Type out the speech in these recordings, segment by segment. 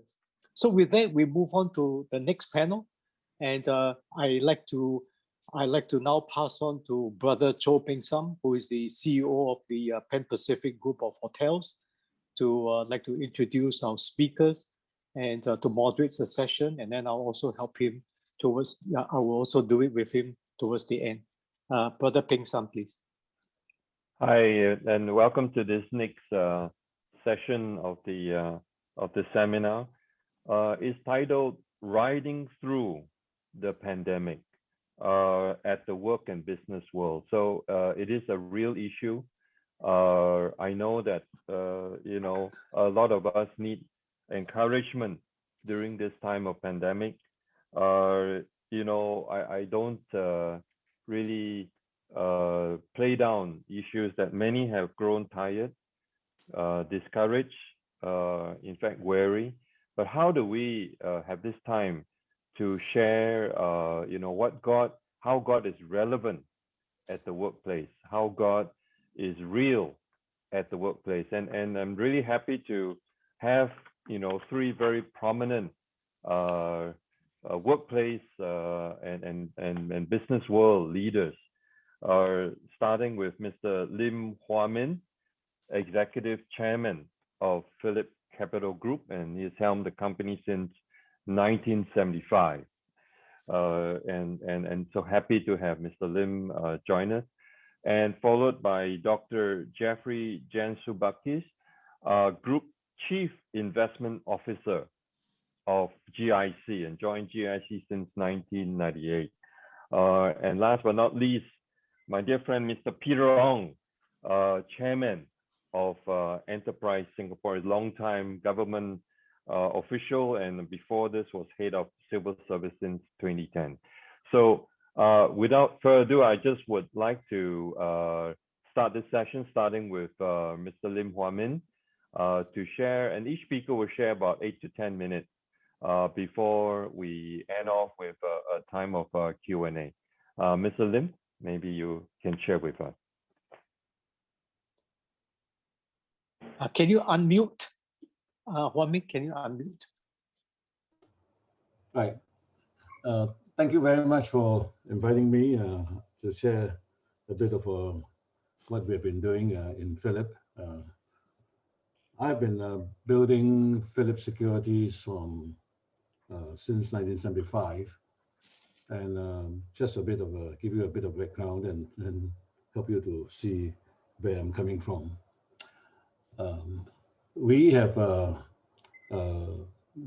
business. So with that, we move on to the next panel, and I like to now pass on to Brother Cho Peng Sam, who is the CEO of the Pan Pacific Group of Hotels, to introduce our speakers and to moderate the session, and then I'll also help him towards. I will also do it with him towards the end. Brother Peng Sam, please. Hi, and welcome to this next session of the seminar. It's titled "Riding Through the Pandemic at the Work and Business World." So it is a real issue. I know that a lot of us need encouragement during this time of pandemic. I don't really play down issues that many have grown tired, discouraged, in fact wary. But how do we have this time to share how God is relevant at the workplace, how God is real at the workplace? And I'm really happy to have three very prominent workplace and business world leaders, starting with Mr. Lim Hua Min, Executive Chairman of Phillip Capital Group, and he's helmed the company since 1975. And so happy to have Mr. Lim join us, and followed by Dr. Jeffery Jansoubakis, Group Chief Investment Officer of GIC, and joined GIC since 1998. And last but not least, my dear friend, Mr. Peter Ong, Chairman of Enterprise Singapore, a long-time government official, and before this was head of civil service since 2010. So without further ado, I just would like to start this session, starting with Mr. Lim Hua Min, to share, and each speaker will share about 8 to 10 minutes before we end off with a time of Q&A. Mr. Lim, maybe you can share with us. Can you unmute? Hua Min, can you unmute? Right. Thank you very much for inviting me to share a bit of what we've been doing in Phillip. I've been building Phillip Securities since 1975, and just give you a bit of background and help you to see where I'm coming from. We have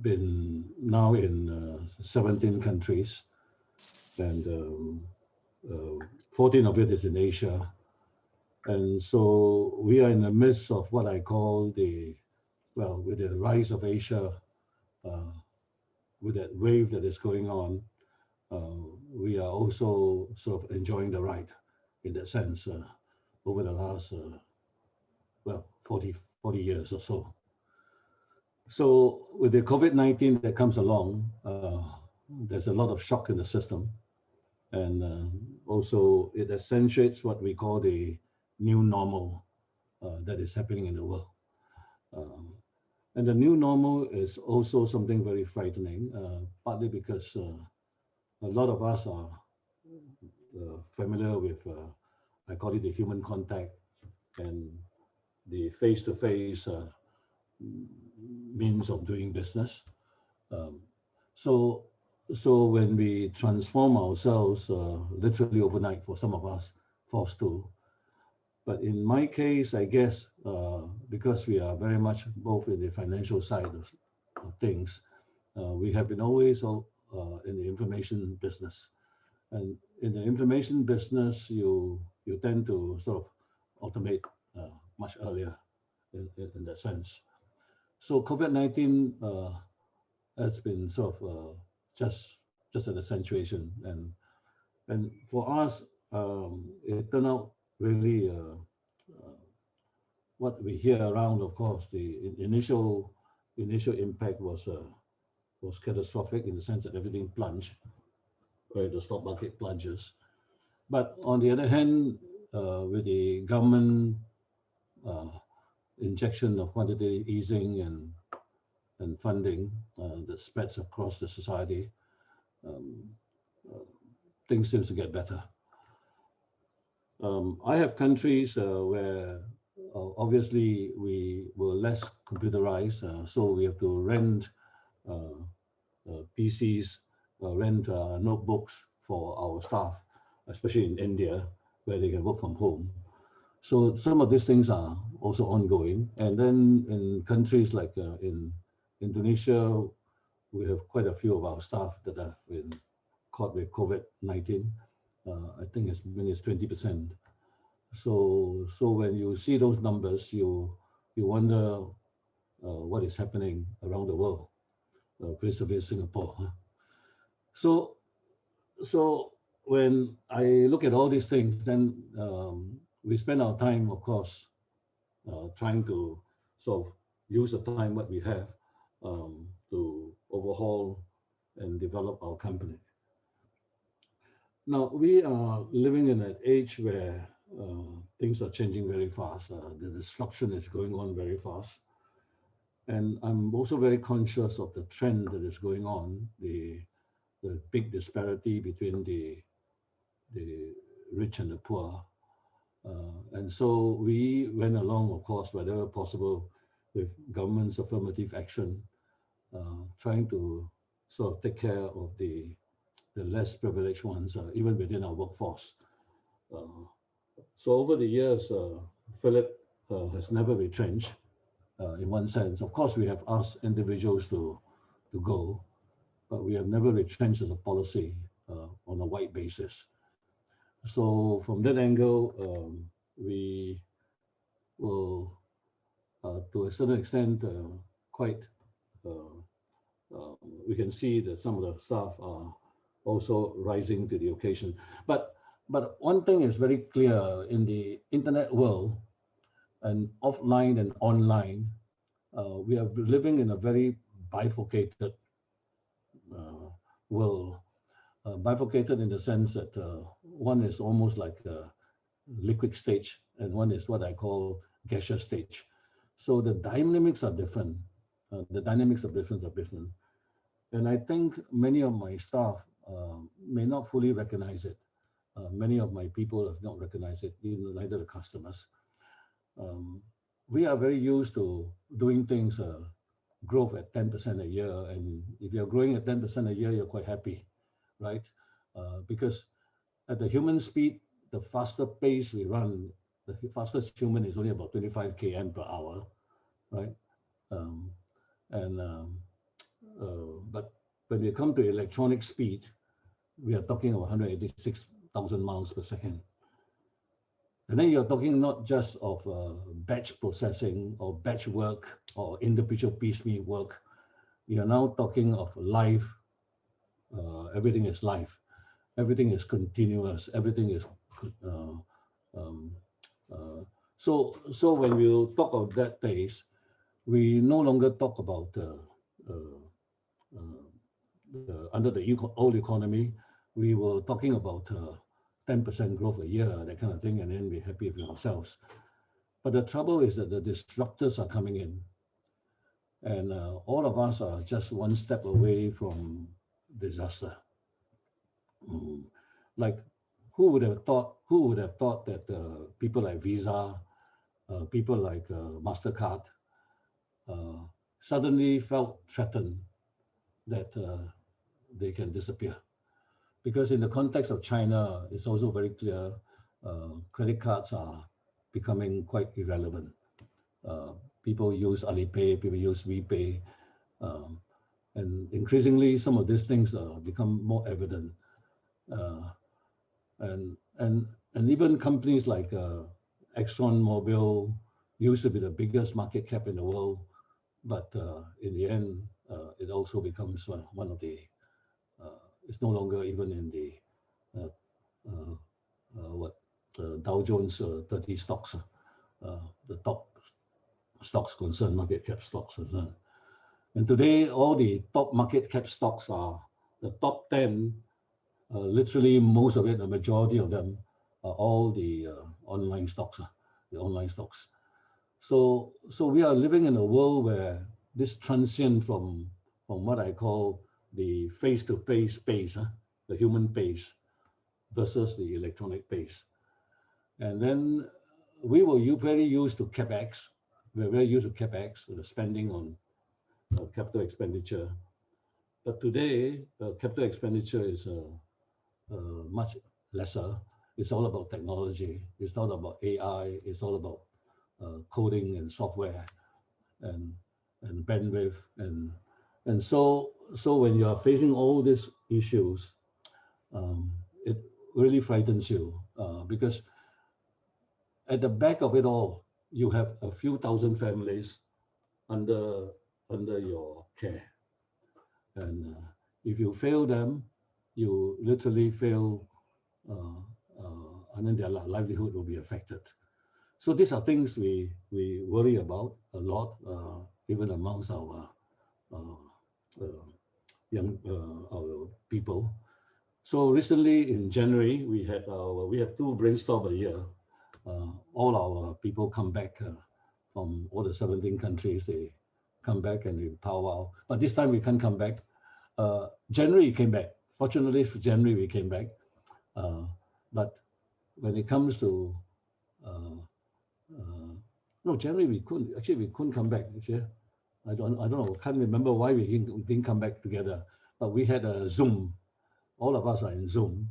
been now in 17 countries, and 14 of it is in Asia. And so we are in the midst of what I call with the rise of Asia, with that wave that is going on, we are also sort of enjoying the ride in that sense over the last 40 years or so. So with the COVID-19 that comes along, there's a lot of shock in the system, and also it accentuates what we call the new normal that is happening in the world. And the new normal is also something very frightening, partly because a lot of us are familiar with, I call it the human contact and the face-to-face means of doing business. So when we transform ourselves literally overnight, for some of us, forced to. But in my case, I guess, because we are very much both in the financial side of things, we have been always in the information business. And in the information business, you tend to sort of automate much earlier in that sense. So COVID-19 has been sort of just an accentuation, and for us, it turned out really what we hear around. Of course, the initial impact was catastrophic in the sense that everything plunged, where the stock market plunges. But on the other hand, with the government injection of quantitative easing and funding that spreads across the society, things seem to get better. I have countries where obviously we were less computerized, so we have to rent PCs, rent notebooks for our staff, especially in India, where they can work from home. So some of these things are also ongoing. And then in countries like in Indonesia, we have quite a few of our staff that have been caught with COVID-19. I think as many as 20%. So when you see those numbers, you wonder what is happening around the world, vis-a-vis Singapore. So when I look at all these things, then we spend our time, of course, trying to sort of use the time what we have to overhaul and develop our company. Now, we are living in an age where things are changing very fast. The disruption is going on very fast. And I'm also very conscious of the trend that is going on, the big disparity between the rich and the poor. And so we went along, of course, wherever possible, with government's affirmative action, trying to sort of take care of the less privileged ones, even within our workforce. So over the years, Philip has never retrenched in one sense. Of course, we have asked individuals to go, but we have never retrenched as a policy on a wide basis. So from that angle, we will, to a certain extent, quite, we can see that some of the staff are also rising to the occasion. But one thing is very clear in the internet world, and offline and online, we are living in a very bifurcated world. Bifurcated in the sense that one is almost like a liquid stage and one is what I call gaseous stage. So the dynamics are different. The dynamics of difference are different. And I think many of my staff may not fully recognize it. Many of my people have not recognized it, neither the customers. We are very used to doing things, growth at 10% a year. And if you're growing at 10% a year, you're quite happy, right? Because at the human speed, the faster pace we run, the fastest human is only about 25 km per hour, right? But when we come to electronic speed, we are talking about 186,000 miles per second. And then you're talking not just of batch processing or batch work or individual piecemeal work. You're now talking of live. Everything is live. Everything is continuous. Everything is so when we talk of that pace, we no longer talk about under the old economy. We were talking about 10% growth a year, that kind of thing, and then we're happy with ourselves. But the trouble is that the disruptors are coming in, and all of us are just one step away from disaster. Like, who would have thought that people like Visa, people like MasterCard, suddenly felt threatened that they can disappear? Because in the context of China, it's also very clear, credit cards are becoming quite irrelevant. People use Alipay, people use WePay, and increasingly some of these things become more evident. And even companies like ExxonMobil used to be the biggest market cap in the world, but in the end, it also becomes one of the it's no longer even in the Dow Jones 30 stocks, the top stocks concerned, market cap stocks concerned. And today, all the top market cap stocks are the top 10. Literally, most of it, the majority of them, are all the online stocks. The online stocks. So we are living in a world where this transient from what I call the face-to-face space, the human base versus the electronic base. And then we were very used to CapEx. We're very used to CapEx, the spending on capital expenditure. But today, capital expenditure is much lesser. It's all about technology. It's all about AI. It's all about coding and software and bandwidth. And so when you are facing all these issues, it really frightens you because at the back of it all, you have a few thousand families under your care. And if you fail them, you literally fail, and then their livelihood will be affected. So these are things we worry about a lot, even amongst our young our people. So recently in January, we have two brainstorm a year. All our people come back from all the 17 countries. They come back and they powwow. But this time we can't come back. January we came back. Fortunately for January we came back. But when it comes to no, January we couldn't come back. Actually, I don't know. Can't remember why we didn't come back together. But we had a Zoom. All of us are in Zoom,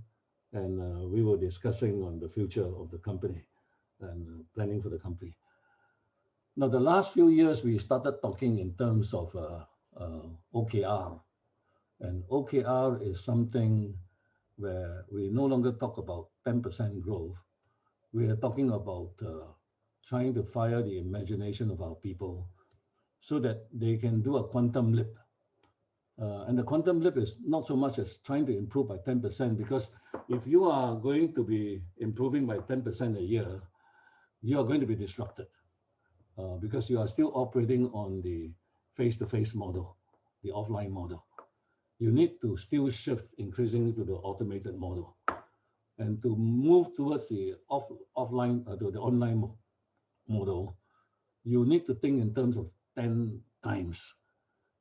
and we were discussing on the future of the company and planning for the company. Now, the last few years, we started talking in terms of OKR. And OKR is something where we no longer talk about 10% growth. We are talking about trying to fire the imagination of our people so that they can do a quantum leap. And the quantum leap is not so much as trying to improve by 10%, because if you are going to be improving by 10% a year, you are going to be disrupted because you are still operating on the face-to-face model, the offline model. You need to still shift increasingly to the automated model. And to move towards the offline, to the online model, you need to think in terms of 10 times.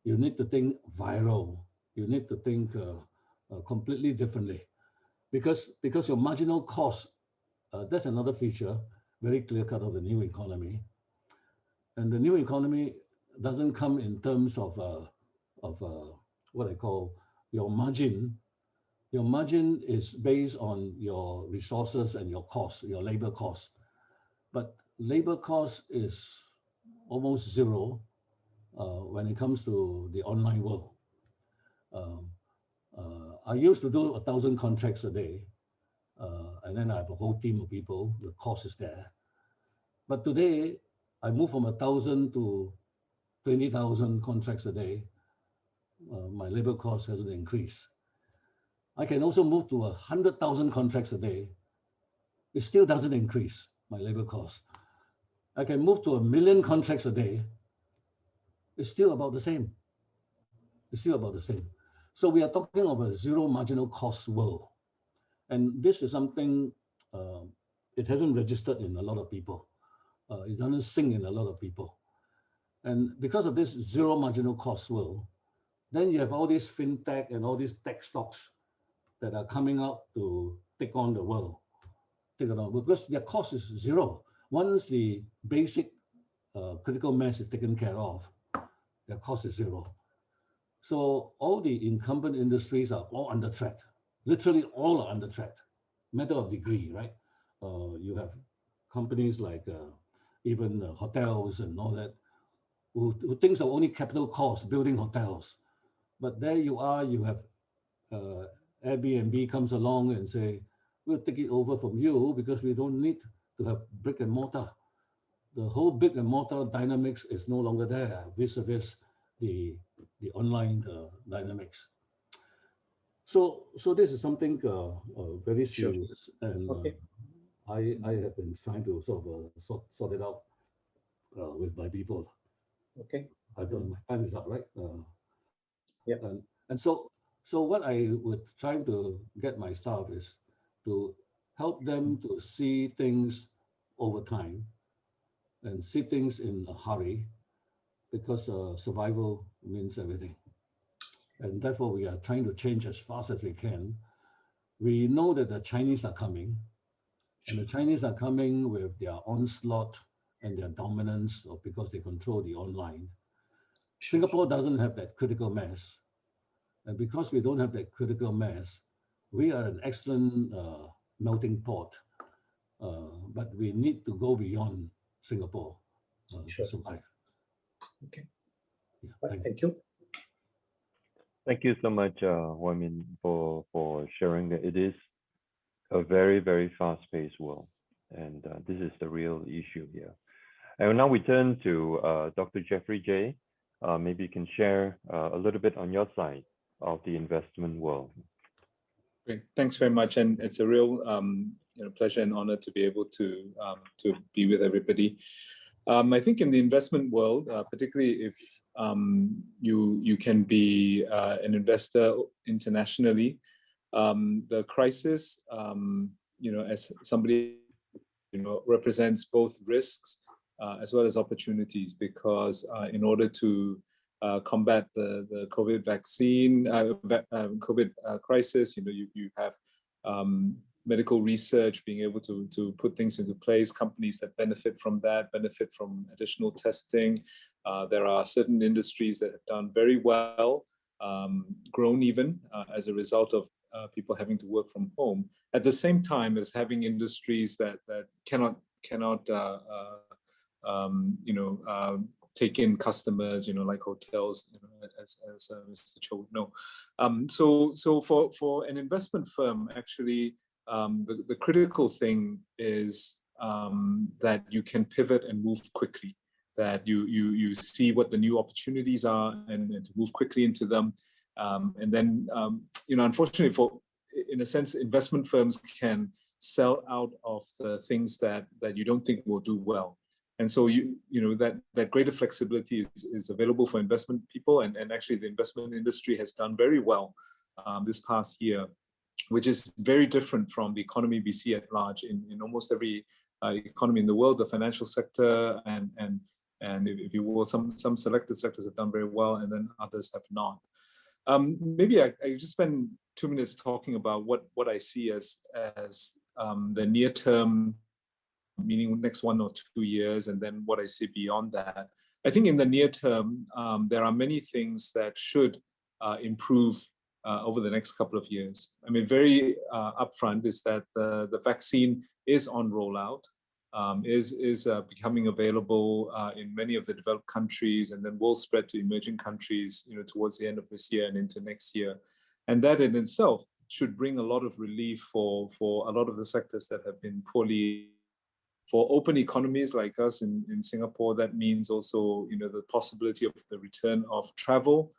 You need to think viral. You need to think completely differently, because your marginal cost, that's another feature, very clear cut of the new economy. And the new economy doesn't come in terms of what I call your margin. Your margin is based on your resources and your costs, your labor costs. But labor cost is almost zero when it comes to the online world. I used to do 1,000 contracts a day, and then I have a whole team of people. The cost is there. But today, I moved from 1,000 to 20,000 contracts a day. My labor cost hasn't increased. I can also move to 100,000 contracts a day. It still doesn't increase my labor cost. I can move to 1 million contracts a day. It's still about the same. It's still about the same. So we are talking of a zero marginal cost world. And this is something, it hasn't registered in a lot of people. It doesn't sink in a lot of people. And because of this zero marginal cost world, then you have all these fintech and all these tech stocks that are coming out to take on the world. Because their cost is zero. Once the basic critical mass is taken care of, their cost is zero. So all the incumbent industries are all under threat. Literally all are under threat. Matter of degree, right? You have companies like even hotels and all that, who thinks of only capital costs, building hotels. But there you are, you have Airbnb comes along and say, we'll take it over from you because we don't need to have brick and mortar. The whole brick and mortar dynamics is no longer there vis-a-vis the online dynamics. So this is something very serious, and I have been trying to sort it out with my people. Okay. I don't. My time is up, right? Yeah. And so what I would try to get my staff is to help them to see things over time and see things in a hurry, because survival means everything. And therefore, we are trying to change as fast as we can. We know that the Chinese are coming, and the Chinese are coming with their onslaught and their dominance because they control the online. Singapore doesn't have that critical mass. And because we don't have that critical mass, we are an excellent melting pot. But we need to go beyond Singapore to survive. Okay. Yeah, thank you. Thank you so much, Hua Min, for sharing that it is a very, very fast-paced world. And this is the real issue here. And now we turn to Dr. Jeffery J. Maybe you can share a little bit on your side of the investment world. Great, thanks very much, and it's a real pleasure and honor to be able to be with everybody. I think in the investment world, particularly if you can be an investor internationally, the crisis, as somebody represents both risks as well as opportunities, because in order to combat the COVID vaccine, COVID crisis, you have medical research being able to put things into place, companies that benefit from that, benefit from additional testing. There are certain industries that have done very well, grown even as a result of people having to work from home, at the same time as having industries that cannot take in customers, like hotels, as Mr. Cho would know. So for an investment firm, actually, the critical thing is that you can pivot and move quickly, that you see what the new opportunities are and to move quickly into them. And then, unfortunately, in a sense, investment firms can sell out of the things that you don't think will do well. And so that greater flexibility is available for investment people, and actually the investment industry has done very well this past year, which is very different from the economy we see at large in almost every economy in the world. The financial sector and if you will, some selected sectors have done very well, and then others have not. Maybe I just spend 2 minutes talking about what I see as the near term, meaning next 1 or 2 years, and then what I see beyond that. I think in the near term, there are many things that should improve over the next couple of years. I mean, very upfront is that the vaccine is on rollout, is becoming available in many of the developed countries, and then will spread to emerging countries, towards the end of this year and into next year. And that in itself should bring a lot of relief for a lot of the sectors that have been poorly. For open economies like us in Singapore, that means also, the possibility of the return of travel.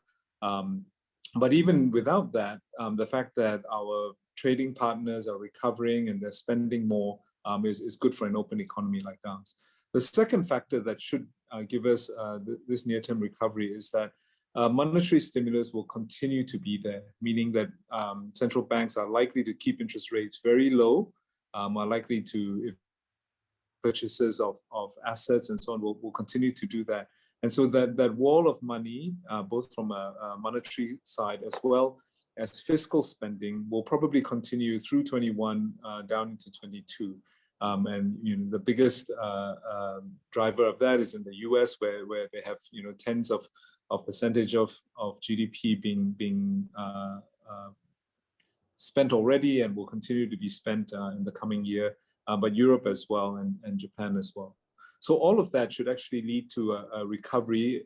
But even without that, the fact that our trading partners are recovering and they're spending more is good for an open economy like ours. The second factor that should give us this near-term recovery is that monetary stimulus will continue to be there, meaning that central banks are likely to keep interest rates very low, are likely to, if purchases of assets and so on, will continue to do that. And so that wall of money, both from a monetary side as well as fiscal spending, will probably continue through 21 down into 22. And the biggest driver of that is in the US, where they have tens of percentage of GDP being spent already and will continue to be spent in the coming year. But Europe as well, and Japan as well. So all of that should actually lead to a recovery,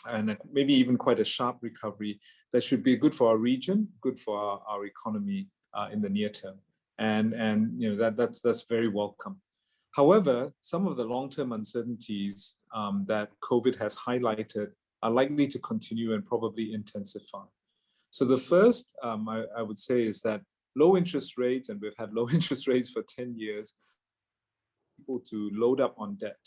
and maybe even quite a sharp recovery that should be good for our region, good for our economy in the near term, and that's very welcome. However, some of the long-term uncertainties that COVID has highlighted are likely to continue and probably intensify. So the first, I would say, is that low interest rates, and we've had low interest rates for 10 years, people to load up on debt,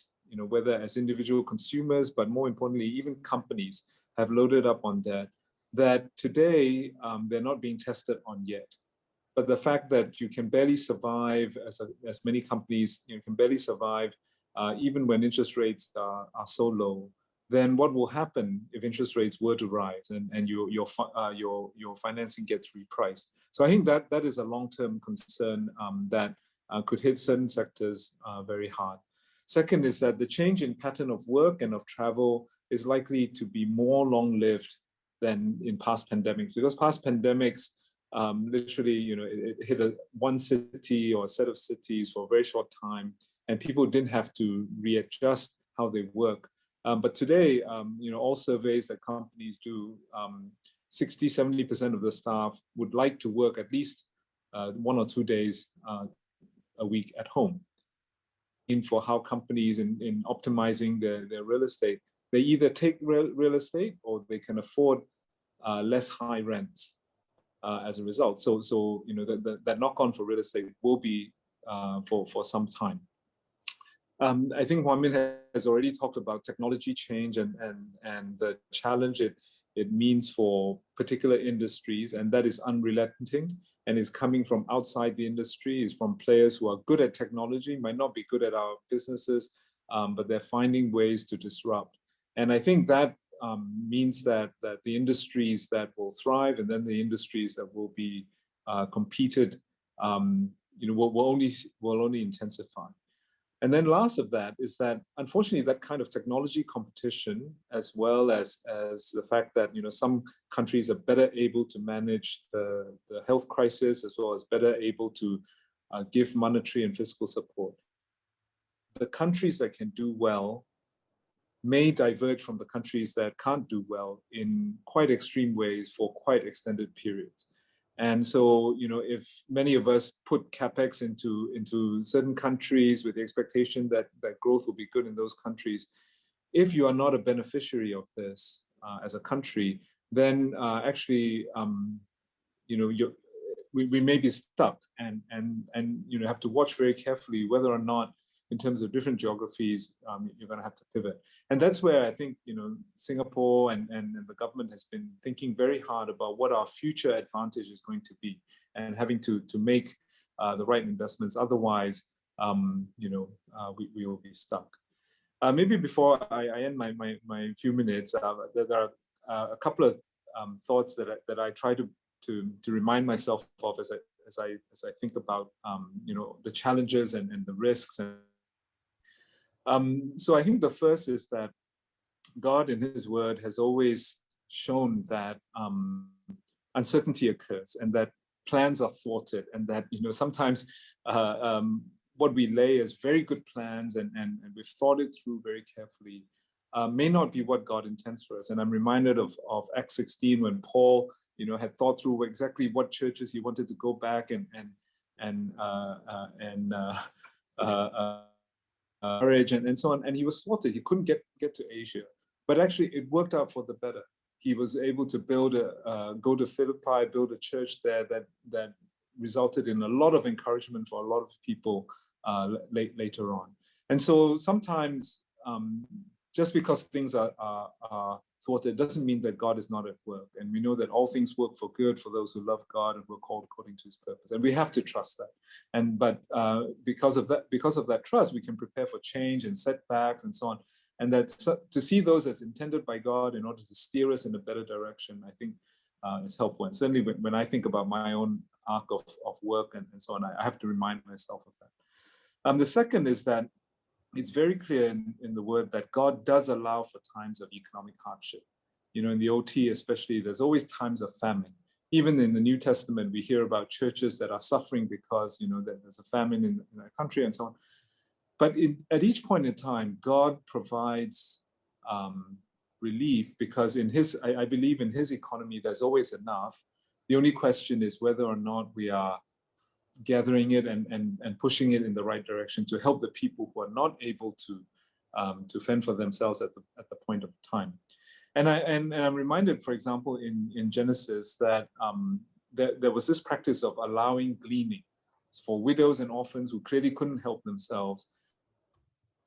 whether as individual consumers, but more importantly, even companies have loaded up on debt that today they're not being tested on yet. But the fact that you can barely survive, as many companies can barely survive, even when interest rates are so low, then what will happen if interest rates were to rise and your financing gets repriced? So I think that is a long-term concern that could hit certain sectors very hard. Second is that the change in pattern of work and of travel is likely to be more long-lived than in past pandemics, because past pandemics literally, it hit one city or a set of cities for a very short time, and people didn't have to readjust how they work. But today, all surveys that companies do, 60–70% of the staff would like to work at least 1 or 2 days a week at home. For how companies in optimizing their real estate, they either take real estate or they can afford less high rents as a result. So that knock-on for real estate will be for some time. I think Hua Min has already talked about technology change and the challenge it means for particular industries, and that is unrelenting and is coming from outside the industry, is from players who are good at technology, might not be good at our businesses, but they're finding ways to disrupt. And I think that means that the industries that will thrive and then the industries that will be competed, will only intensify. And then last of that is that, unfortunately, that kind of technology competition, as well as the fact that some countries are better able to manage the health crisis, as well as better able to give monetary and fiscal support. The countries that can do well may diverge from the countries that can't do well in quite extreme ways for quite extended periods. And so, if many of us put capex into certain countries with the expectation that growth will be good in those countries, if you are not a beneficiary of this as a country, then actually, we may be stuck and have to watch very carefully whether or not, in terms of different geographies, you're going to have to pivot. And that's where I think, Singapore and the government has been thinking very hard about what our future advantage is going to be, and having to make the right investments. Otherwise, we will be stuck. Maybe before I end my few minutes, there are a couple of thoughts that I try to remind myself of as I think about the challenges and the risks. So I think the first is that God in His Word has always shown that uncertainty occurs and that plans are thwarted, and that sometimes what we lay as very good plans and we've thought it through very carefully may not be what God intends for us. And I'm reminded of Acts 16 when Paul had thought through exactly what churches he wanted to go back and so on, and he was thwarted. He couldn't get to Asia, but actually it worked out for the better. He was able to go to Philippi, build a church there that resulted in a lot of encouragement for a lot of people later on. And so sometimes just because things are thwarted doesn't mean that God is not at work. And we know that all things work for good for those who love God and who are called according to His purpose. And we have to trust that. But because of that trust, we can prepare for change and setbacks and so on. And that to see those as intended by God in order to steer us in a better direction, I think is helpful. And certainly when I think about my own arc of work and so on, I have to remind myself of that. The second is that it's very clear in the Word that God does allow for times of economic hardship. In the OT especially, there's always times of famine. Even in the New Testament, we hear about churches that are suffering because that there's a famine in their country and so on. But at each point in time, God provides relief, because I believe in His economy, there's always enough. The only question is whether or not we are gathering it and pushing it in the right direction to help the people who are not able to fend for themselves at the point of time. And I'm reminded, for example, in Genesis that there was this practice of allowing gleaning for widows and orphans who clearly couldn't help themselves,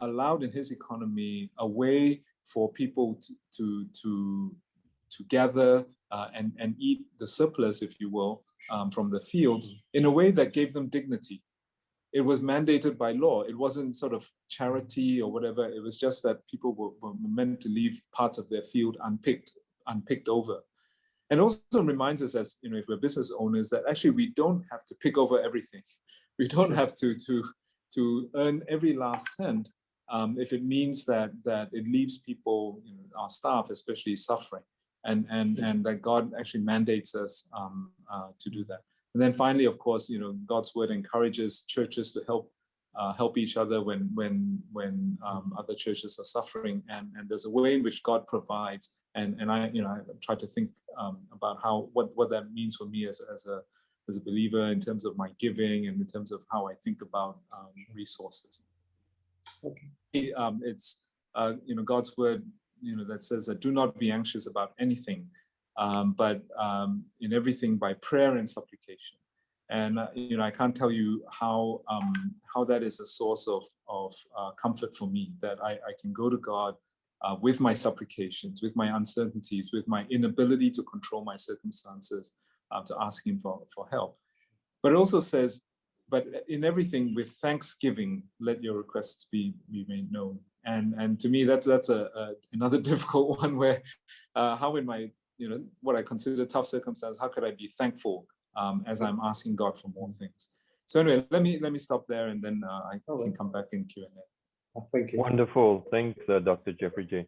allowed in His economy a way for people to gather and eat the surplus, if you will, from the fields in a way that gave them dignity. it was mandated by law. It wasn't sort of charity or whatever. It was just that people were meant to leave parts of their field unpicked over. And also reminds us, as if we're business owners, that actually we don't have to pick over everything. We don't have to earn every last cent if it means that it leaves people, our staff especially, suffering, and that God actually mandates us to do that. And then finally, of course, God's word encourages churches to help each other when other churches are suffering, and there's a way in which God provides. And I try to think about what that means for me as a believer in terms of my giving and in terms of how I think about resources. Okay. It's God's word that says that do not be anxious about anything, but in everything by prayer and supplication. And I can't tell you how that is a source of comfort for me, that I can go to God with my supplications, with my uncertainties, with my inability to control my circumstances, to ask Him for help. But it also says, but in everything with thanksgiving, let your requests be made known. And to me, that's another difficult one, where how in my what I consider tough circumstances, how could I be thankful as I'm asking God for more things? So anyway, let me stop there, and then I can come back in Q&A. Thank you. Wonderful. Thanks, Dr. Jeffrey J.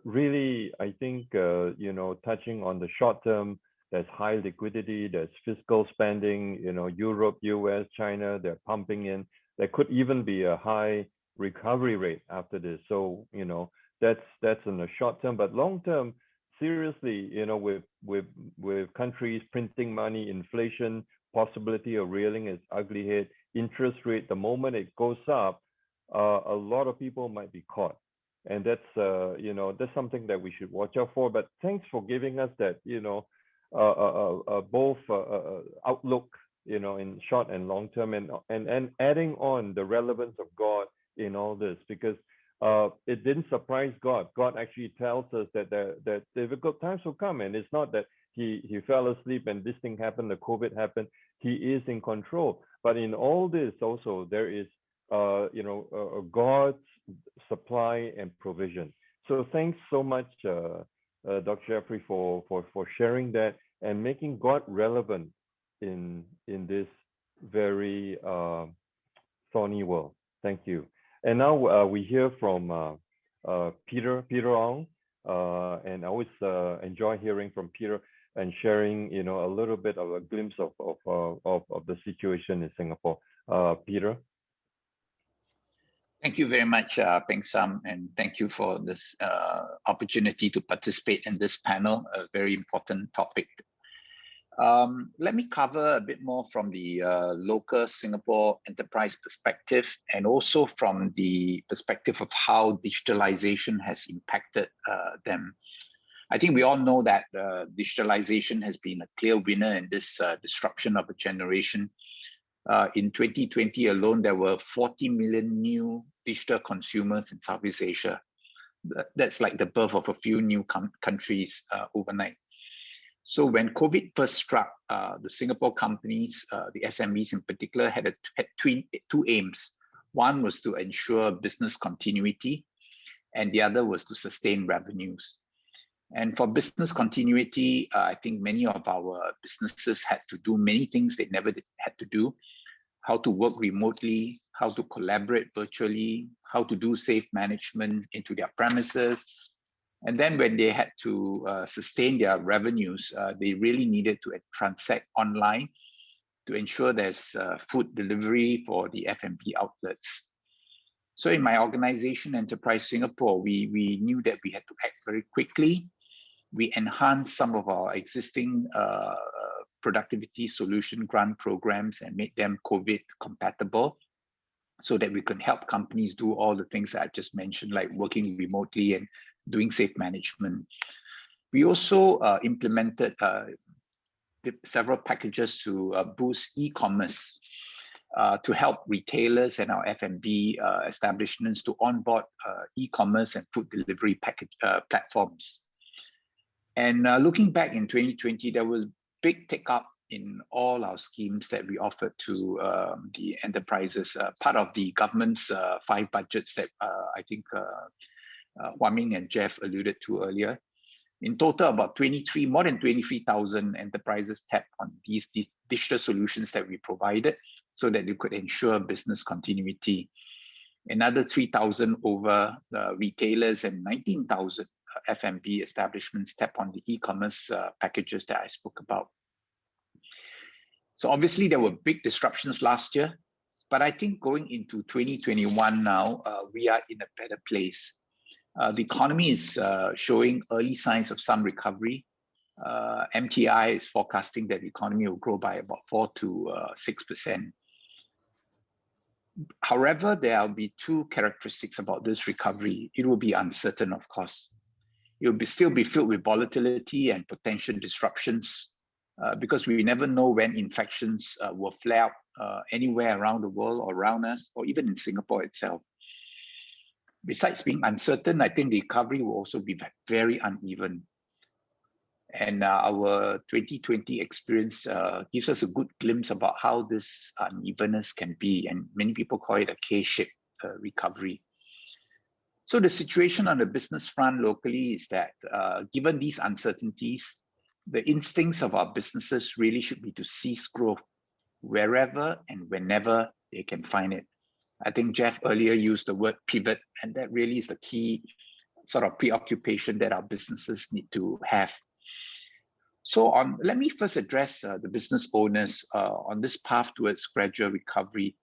Really, I think, touching on the short term, there's high liquidity, there's fiscal spending, Europe, US, China, they're pumping in. There could even be a high recovery rate after this. So, that's in the short term, but long term, seriously, with countries printing money, inflation, possibility of rearing its ugly head, interest rate, the moment it goes up, a lot of people might be caught. And that's, that's something that we should watch out for. But thanks for giving us that, both outlook, in short and long term, and adding on the relevance of God in all this, because it didn't surprise God. God actually tells us that difficult times will come, and it's not that he fell asleep and this thing happened, the COVID happened. He is in control. But in all this also, there is God's supply and provision. So thanks so much, Dr. Jeffrey, for sharing that and making God relevant in this very thorny world. Thank you. And now we hear from Peter Ong, and I always enjoy hearing from Peter and sharing, a little bit of a glimpse of the situation in Singapore. Peter. Thank you very much, Peng Sam, and thank you for this opportunity to participate in this panel, a very important topic. Let me cover a bit more from the local Singapore enterprise perspective, and also from the perspective of how digitalization has impacted them. I think we all know that digitalization has been a clear winner in this disruption of a generation. In 2020 alone, there were 40 million new digital consumers in Southeast Asia. That's like the birth of a few new countries overnight. So when COVID first struck, the Singapore companies, the SMEs in particular, had two aims. One was to ensure business continuity, and the other was to sustain revenues. And for business continuity, I think many of our businesses had to do many things they never had to do. How to work remotely, how to collaborate virtually, how to do safe management into their premises. And then when they had to sustain their revenues, they really needed to transact online to ensure there's food delivery for the F&B outlets. So in my organization, Enterprise Singapore, we knew that we had to act very quickly. We enhanced some of our existing productivity solution grant programs and made them COVID compatible, so that we can help companies do all the things that I just mentioned, like working remotely and doing safe management. We also implemented several packages to boost e-commerce, to help retailers and our F&B establishments to onboard e-commerce and food delivery platforms. And looking back in 2020, there was big take-up in all our schemes that we offered to the enterprises, part of the government's 5 budgets that I think Hua Min and Jeff alluded to earlier. In total, about more than 23,000 enterprises tapped on these digital solutions that we provided so that they could ensure business continuity. Another 3,000 over retailers and 19,000 F&B establishments tap on the e-commerce packages that I spoke about. So obviously there were big disruptions last year, but I think going into 2021 now, we are in a better place. The economy is showing early signs of some recovery. MTI is forecasting that the economy will grow by about 4 to 6%. However, there will be 2 characteristics about this recovery. It will be will of course. It will still be filled with volatility and potential disruptions because we never know when infections will flare up anywhere around the world or around us, or even in Singapore itself. Besides being uncertain, I think the recovery will also be very uneven. And our 2020 experience gives us a good glimpse about how this unevenness can be, and many people call it a K-shaped recovery. So the situation on the business front locally is that given these uncertainties, the instincts of our businesses really should be to seize growth wherever and whenever they can find it. I think Jeff earlier used the word pivot, and that really is the key sort of preoccupation that our businesses need to have. So let me first address the business owners on this path towards gradual recovery,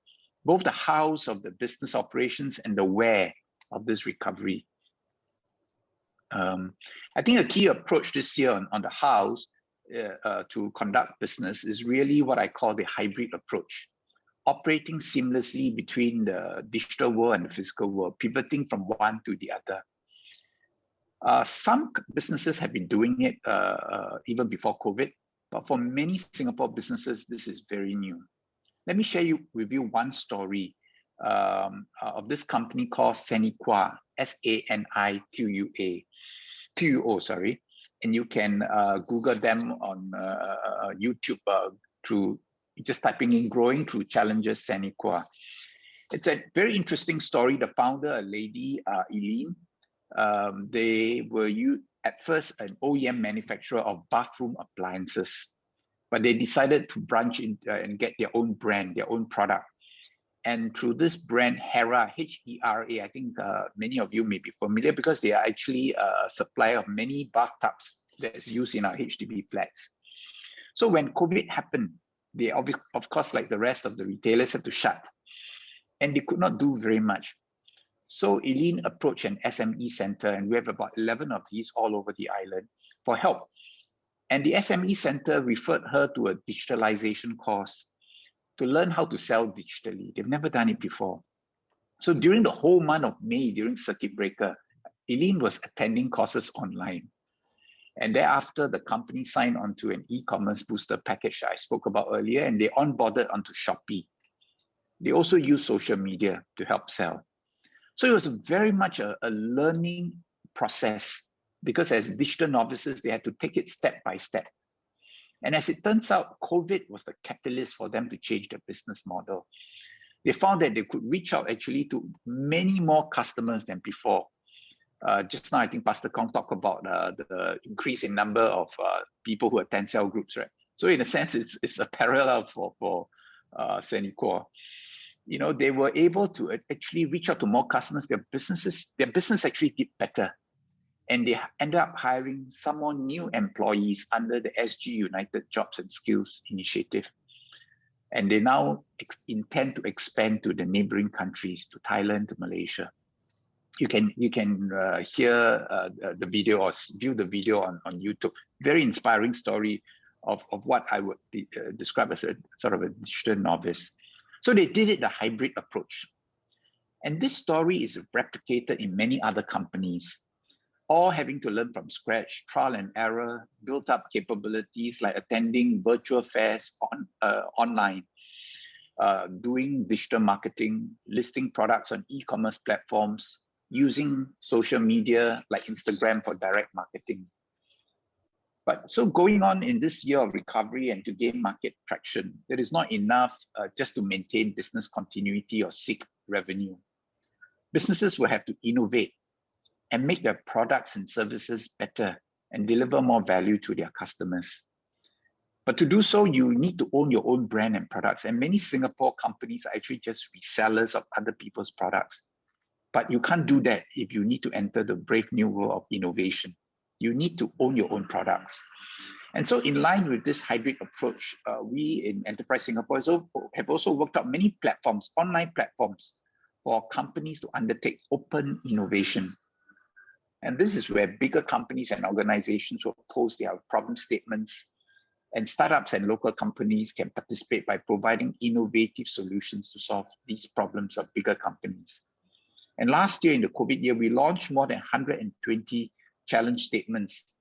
both the hows of the business operations and the where of this recovery. I think a key approach this year on the hows to conduct business is really what I call the hybrid approach, operating seamlessly between the digital world and the physical world, pivoting from one to the other. Some businesses have been doing it even before COVID, but for many Singapore businesses, this is very new. Let me share with you one story of this company called Saniqua, S-A-N-I-Q-U-O, sorry. And you can Google them on YouTube through just typing in "growing through challenges Saniqua." It's a very interesting story. The founder, a lady, Eileen, they were at first an OEM manufacturer of bathroom appliances, but they decided to branch in and get their own brand, their own product. And through this brand, Hera, H-E-R-A, I think many of you may be familiar because they are actually a supplier of many bathtubs that's used in our HDB flats. So when COVID happened, they of course, like the rest of the retailers, had to shut, and they could not do very much. So Eileen approached an SME center, and we have about 11 of these all over the island, for help. And the SME center referred her to a digitalization course to learn how to sell digitally. They've never done it before. So during the whole month of May, during circuit breaker, Eileen was attending courses online. And thereafter, the company signed onto an e-commerce booster package I spoke about earlier, and they onboarded onto Shopee. They also use social media to help sell. So it was very much a learning process, because as digital novices, they had to take it step by step. And as it turns out, COVID was the catalyst for them to change their business model. They found that they could reach out actually to many more customers than before. Just now, I think Pastor Kong talked about the increase in number of people who attend cell groups, right? So in a sense, it's a parallel for Saniqua. You know, they were able to actually reach out to more customers. Their business actually did better. And they ended up hiring some more new employees under the SG United Jobs and Skills Initiative. And they now intend to expand to the neighboring countries, to Thailand, to Malaysia. You can hear the video or view the video on YouTube. Very inspiring story of what I would describe as a sort of a digital novice. So they did it the hybrid approach. And this story is replicated in many other companies, all having to learn from scratch, trial and error, built up capabilities like attending virtual fairs online, doing digital marketing, listing products on e-commerce platforms, using social media like Instagram for direct marketing. But so going on in this year of recovery and to gain market traction, it is not enough just to maintain business continuity or seek revenue. Businesses will have to innovate and make their products and services better and deliver more value to their customers. But to do so, you need to own your own brand and products. And many Singapore companies are actually just resellers of other people's products. But you can't do that if you need to enter the brave new world of innovation. You need to own your own products. And so in line with this hybrid approach, we in Enterprise Singapore have also worked out many platforms, online platforms, for companies to undertake open innovation. And this is where bigger companies and organizations will post their problem statements, and startups and local companies can participate by providing innovative solutions to solve these problems of bigger companies. And last year, in the COVID year, we launched more than 120 challenge statements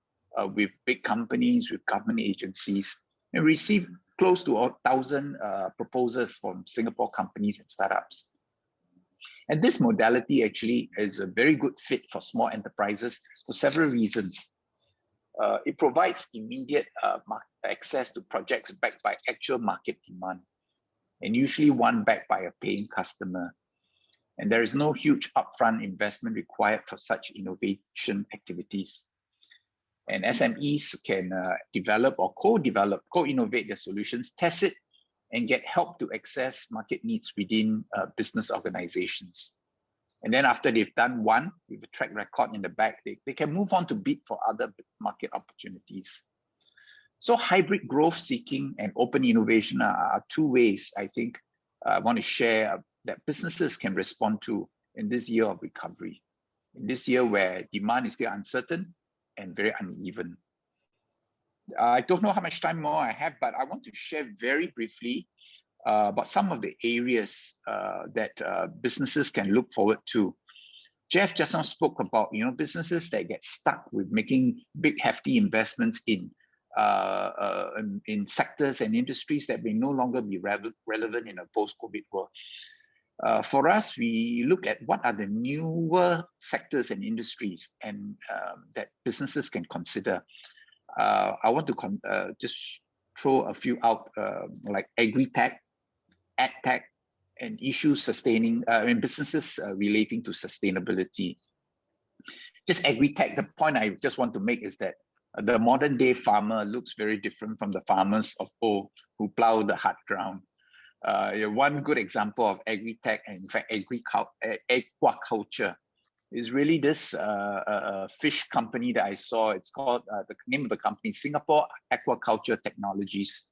with big companies, with government agencies, and received close to 1,000 proposals from Singapore companies and startups. And this modality actually is a very good fit for small enterprises for several reasons. It provides immediate access to projects backed by actual market demand, and usually one backed by a paying customer. And there is no huge upfront investment required for such innovation activities. And SMEs can develop or co-develop, co-innovate their solutions, test it, and get help to access market needs within business organizations. And then after they've done one with a track record in the back, they can move on to bid for other market opportunities. So hybrid growth seeking and open innovation are two ways I think I want to share that businesses can respond to in this year of recovery, in this year where demand is still uncertain and very uneven. I don't know how much time more I have, but I want to share very briefly about some of the areas that businesses can look forward to. Jeff just now spoke about businesses that get stuck with making big hefty investments in sectors and industries that may no longer be relevant in a post-COVID world. For us, we look at what are the newer sectors and industries and that businesses can consider. I want to just throw a few out, like agri-tech, ag-tech, and issues sustaining businesses relating to sustainability. Just agri-tech, the point I just want to make is that the modern day farmer looks very different from the farmers of old who plow the hard ground. One good example of agri-tech, and in fact aquaculture, is really this fish company that I saw. It's called, the name of the company, Singapore Aquaculture Technologies.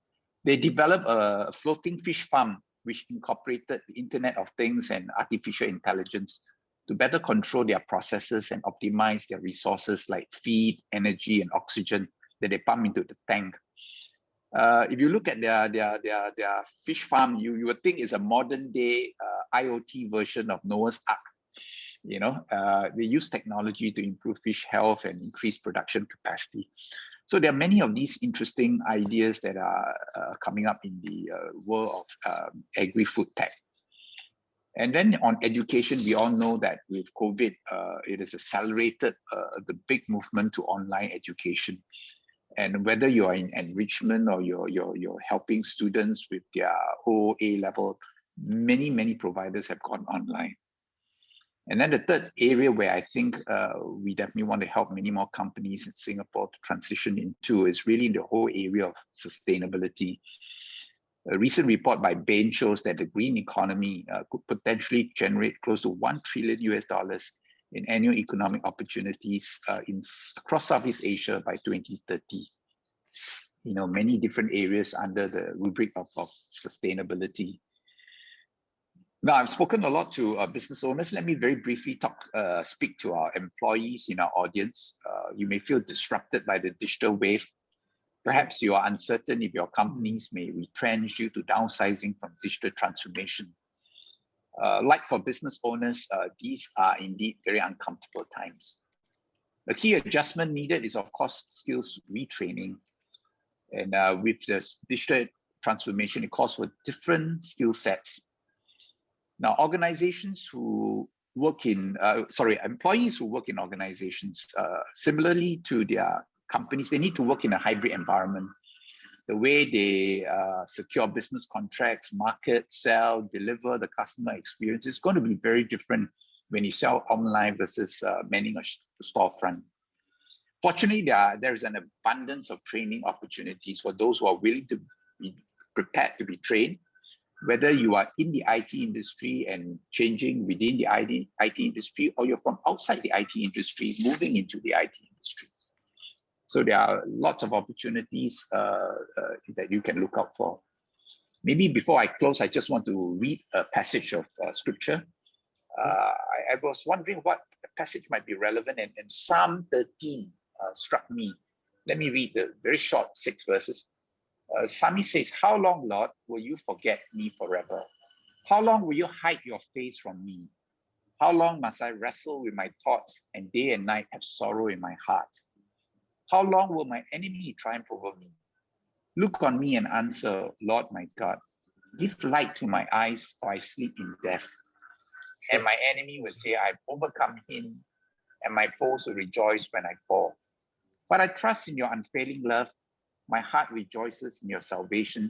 They developed a floating fish farm which incorporated the Internet of Things and artificial intelligence to better control their processes and optimize their resources like feed, energy, and oxygen that they pump into the tank. If you look at their fish farm, you would think it's a modern day IoT version of Noah's Ark. They use technology to improve fish health and increase production capacity. So there are many of these interesting ideas that are coming up in the world of agri-food tech. And then on education, we all know that with COVID, it has accelerated the big movement to online education. And whether you are in enrichment or you're helping students with their OA level, many providers have gone online. And then the third area where I think we definitely want to help many more companies in Singapore to transition into is really the whole area of sustainability. A recent report by Bain shows that the green economy could potentially generate close to $1 trillion in annual economic opportunities across Southeast Asia by 2030. Many different areas under the rubric of sustainability. Now, I've spoken a lot to business owners. Let me very briefly speak to our employees in our audience. You may feel disrupted by the digital wave. Perhaps you are uncertain if your companies may retrench due to downsizing from digital transformation. Like for business owners, these are indeed very uncomfortable times. The key adjustment needed is, of course, skills retraining. And with this digital transformation, it calls for different skill sets. Now, employees who work in organizations, similarly to their companies, they need to work in a hybrid environment. The way they secure business contracts, market, sell, deliver the customer experience is going to be very different when you sell online versus manning a storefront. Fortunately, there is an abundance of training opportunities for those who are willing to be prepared to be trained, whether you are in the IT industry and changing within the IT industry, or you're from outside the IT industry, moving into the IT industry. So there are lots of opportunities that you can look out for. Maybe before I close, I just want to read a passage of scripture. I was wondering what passage might be relevant, and Psalm 13 struck me. Let me read the very short 6 verses. Psalmist says, "How long, Lord, will you forget me forever? How long will you hide your face from me? How long must I wrestle with my thoughts and day and night have sorrow in my heart? How long will my enemy triumph over me? Look on me and answer, Lord my God. Give light to my eyes, or I sleep in death. And my enemy will say, I've overcome him, and my foes will rejoice when I fall. But I trust in your unfailing love. My heart rejoices in your salvation.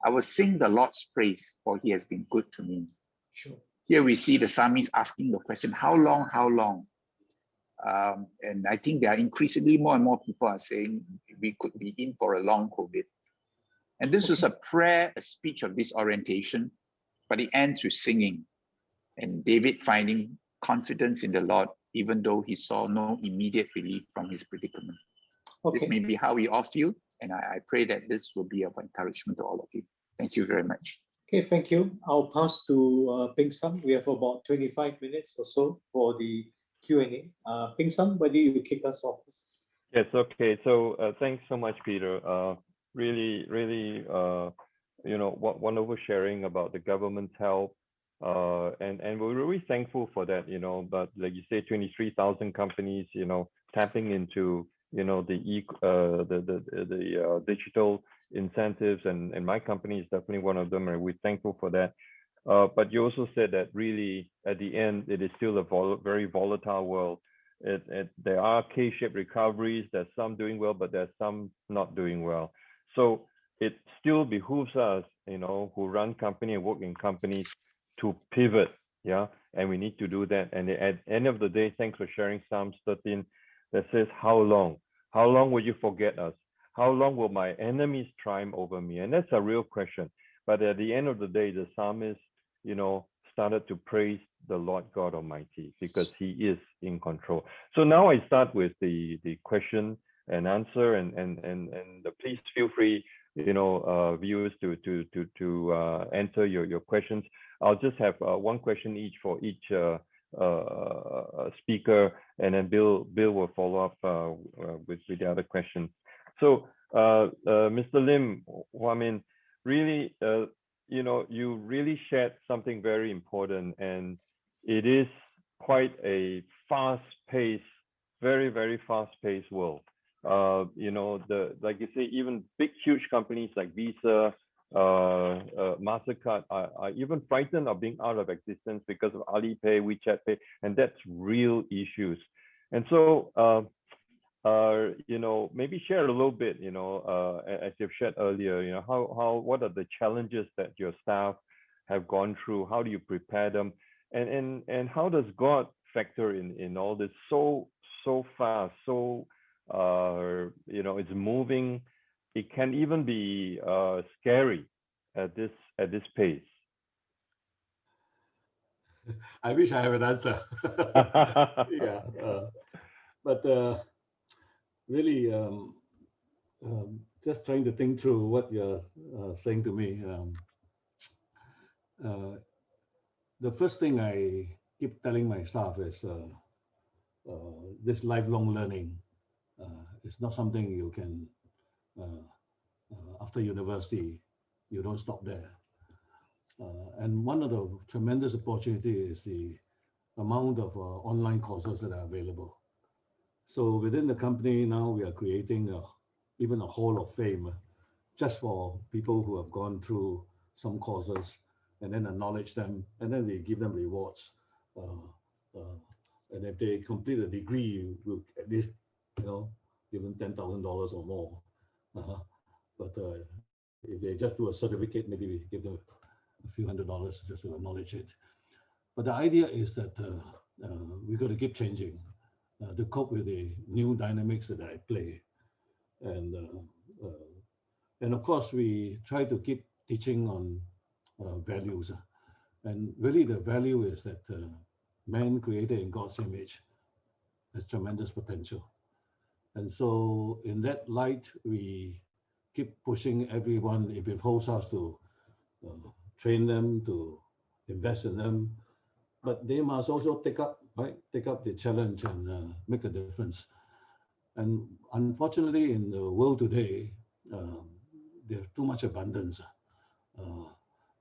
I will sing the Lord's praise, for he has been good to me." Sure. Here we see the psalmist asking the question, how long, how long? And I think there are increasingly more and more people are saying we could be in for a long COVID. And this was a prayer, a speech of disorientation, but it ends with singing. And David finding confidence in the Lord, even though he saw no immediate relief from his predicament. Okay. This may be how we all feel, and I pray that this will be of encouragement to all of you. Thank you very much. Okay, thank you. I'll pass to Ping Sam. We have about 25 minutes or so for the Q&A. Ping Sam, why do you kick us off? Yes, okay. So thanks so much, Peter. Really, wonderful sharing about the government's help. And we're really thankful for that, but like you say, 23,000 companies, tapping into, the digital incentives, and my company is definitely one of them, and we're thankful for that. But you also said that really at the end, it is still a very volatile world. There are K-shaped recoveries. There's some doing well, but there's some not doing well. So it still behooves us, who run company and work in companies, to pivot, and we need to do that. And at the end of the day, thanks for sharing Psalms 13 that says, how long? How long will you forget us? How long will my enemies triumph over me? And that's a real question. But at the end of the day, the psalmist, started to praise the Lord God Almighty, because he is in control. So now I start with the question and answer, and please feel free, viewers, to answer your questions. I'll just have one question each for each speaker, and then Bill will follow up with the other question. So Mr. Lim Hua Min, really, you really shared something very important, and it is quite a fast-paced, very, very fast-paced world. Like you say, even big, huge companies like Visa, MasterCard are even frightened of being out of existence because of Alipay, WeChat Pay, and that's real issues. And so, maybe share a little bit, as you've shared earlier, what are the challenges that your staff have gone through? How do you prepare them? And how does God factor in all this so fast, it's moving. It can even be scary at this pace. I wish I have an answer. Yeah, but really, just trying to think through what you're saying to me. The first thing I keep telling my staff is this lifelong learning is not something you can, after university, you don't stop there. And one of the tremendous opportunities is the amount of online courses that are available. So within the company now, we are creating even a hall of fame just for people who have gone through some courses, and then acknowledge them, and then we give them rewards. And if they complete a degree, we'll at least, give them $10,000 or more. But if they just do a certificate, maybe we give them a few $100s just to acknowledge it. But the idea is that we got to keep changing to cope with the new dynamics that I play. And of course, we try to keep teaching on values. And really the value is that man created in God's image has tremendous potential. And so in that light, we keep pushing everyone. It behoves us to train them, to invest in them, but they must also take up the challenge and make a difference. And unfortunately, in the world today, there's too much abundance.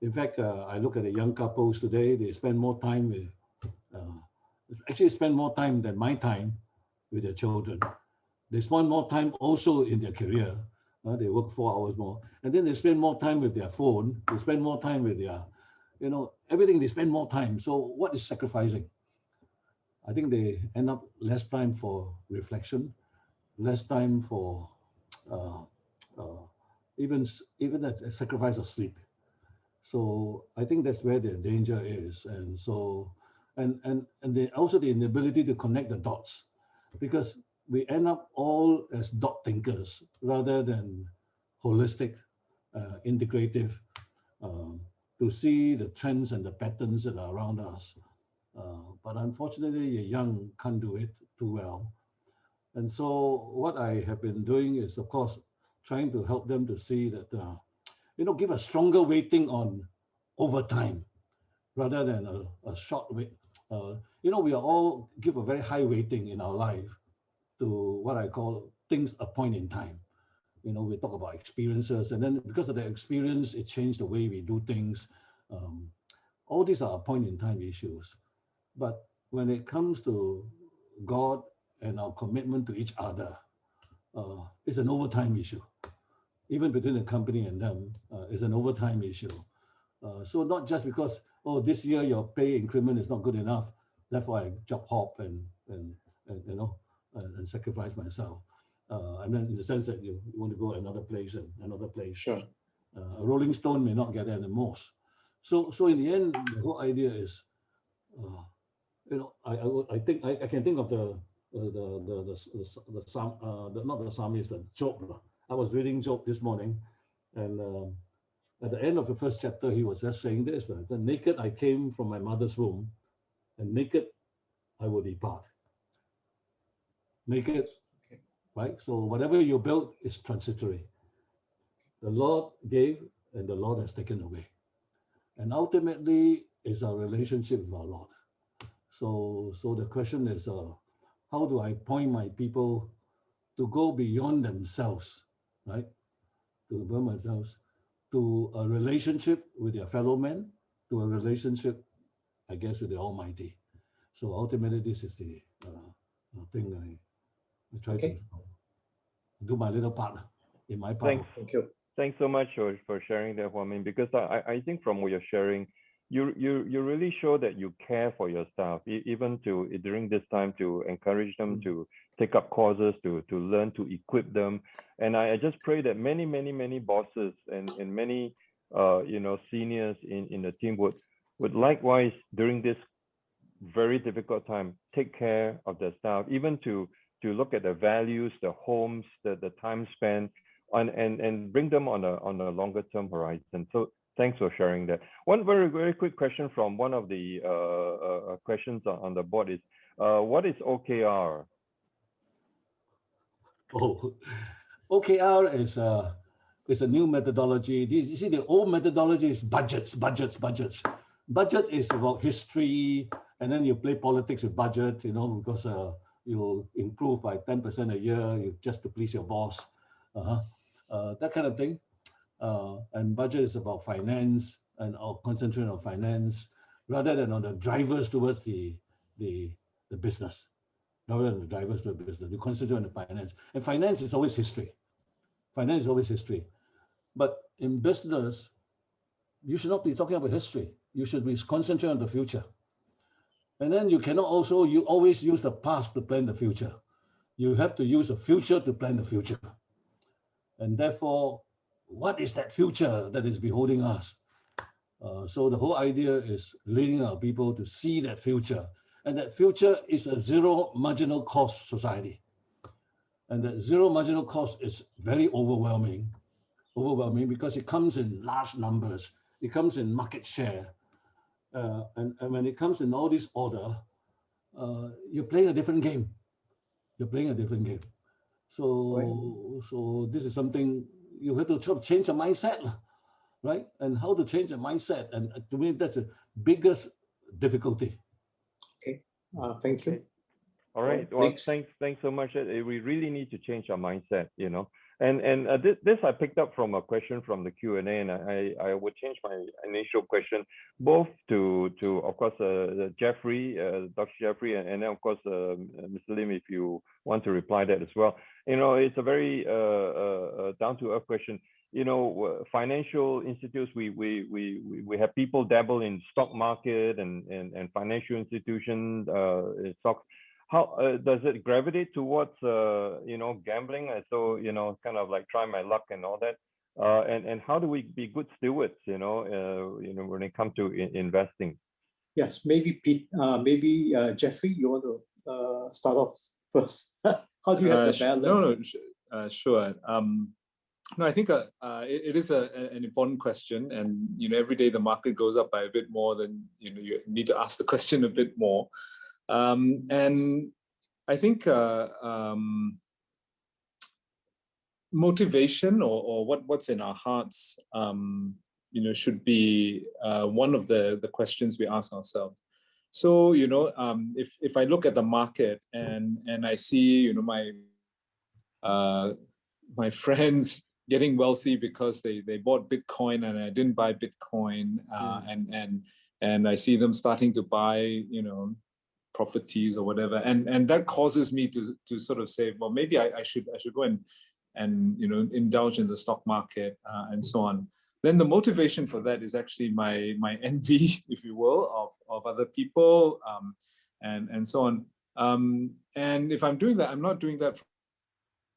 In fact, I look at the young couples today, they spend more time with, actually spend more time than my time with their children. They spend more time also in their career. They work 4 hours more. And then they spend more time with their phone. They spend more time with their, everything, they spend more time. So what is sacrificing? I think they end up less time for reflection, less time for even a sacrifice of sleep. So I think that's where the danger is. And so, and also the inability to connect the dots, because we end up all as dot thinkers rather than holistic, integrative, to see the trends and the patterns that are around us. But unfortunately, the young can't do it too well. And so what I have been doing is, of course, trying to help them to see that, give a stronger weighting on overtime rather than a short weight. We are all give a very high weighting in our life to what I call things a point in time. We talk about experiences, and then because of the experience, it changed the way we do things. All these are point in time issues. But when it comes to God and our commitment to each other, it's an overtime issue. Even between the company and them, it's an overtime issue. So not just because, this year your pay increment is not good enough, therefore I job hop and sacrifice myself. And then in the sense that you want to go another place and another place. Sure. A rolling stone may not get there the most. So in the end, the whole idea is, I think I can think of the psalmist, the Job. I was reading Job this morning, and at the end of the first chapter, he was just saying this: "The naked I came from my mother's womb, and naked I will depart." Naked, okay. Right? So whatever you build is transitory. The Lord gave, and the Lord has taken away, and ultimately is our relationship with our Lord. So the question is, how do I point my people to go beyond themselves, right? To beyond themselves, to a relationship with their fellow men, to a relationship, I guess, with the Almighty. So ultimately, this is the thing I try to do my little part in my part. Thank you. Thanks so much for sharing that, Hua Min, because I think from what you're sharing, you really show that you care for your staff, even during this time, to encourage them to take up courses, to learn, to equip them. And I just pray that many bosses and many seniors in the team would likewise, during this very difficult time, take care of their staff, even to look at the values, the homes, the time spent, and bring them on a longer term horizon. So thanks for sharing that. One very quick question from one of the questions on the board is, what is OKR? OKR is a new methodology. You see, the old methodology is budgets. Budget is about history, and then you play politics with budget, because you improve by 10% a year, just to please your boss, that kind of thing. And budget is about finance and concentrating on finance rather than on the drivers towards the business. Rather than the drivers to the business, you concentrate on the finance. And finance is always history. Finance is always history. But in business, you should not be talking about history. You should be concentrating on the future. And then you cannot you always use the past to plan the future. you have to use the future to plan the future. And therefore, what is that future that is beholding us? So the whole idea is leading our people to see that future. And that future is a zero marginal cost society. And that zero marginal cost is very overwhelming because it comes in large numbers. It comes in market share. And when it comes in all this order, you're playing a different game. You're playing a different game. So this is something you have to change your mindset, right? And how to change your mindset. And to me, that's the biggest difficulty. Okay, thank you. All right. Well, thanks so much. We really need to change our mindset, you know. And this I picked up from a question from the Q&A, and I would change my initial question both to of course Jeffrey, Dr. Jeffrey, and then of course Mr. Lim, if you want to reply that as well. You know, it's a very down-to-earth question. You know, financial institutes, we have people dabble in stock market and financial institutions, stocks. How does it gravitate towards you know, gambling? So, you know, kind of like try my luck and all that. And how do we be good stewards, you know, when it comes to investing? Yes, maybe Pete, maybe Jeffrey, you want to start off first. How do you have the balance? Sure. No, I think it is an important question, and you know, every day the market goes up by a bit more, then you know, you need to ask the question a bit more. And I think motivation or what's in our hearts, you know, should be one of the questions we ask ourselves. So, you know, if I look at the market and I see, you know, my friends getting wealthy because they bought Bitcoin and I didn't buy Bitcoin, and I see them starting to buy, you know, properties or whatever, and that causes me to sort of say, well, maybe I should go and you know, indulge in the stock market and so on. Then the motivation for that is actually my envy, if you will, of other people, and so on. And if I'm doing that, I'm not doing that for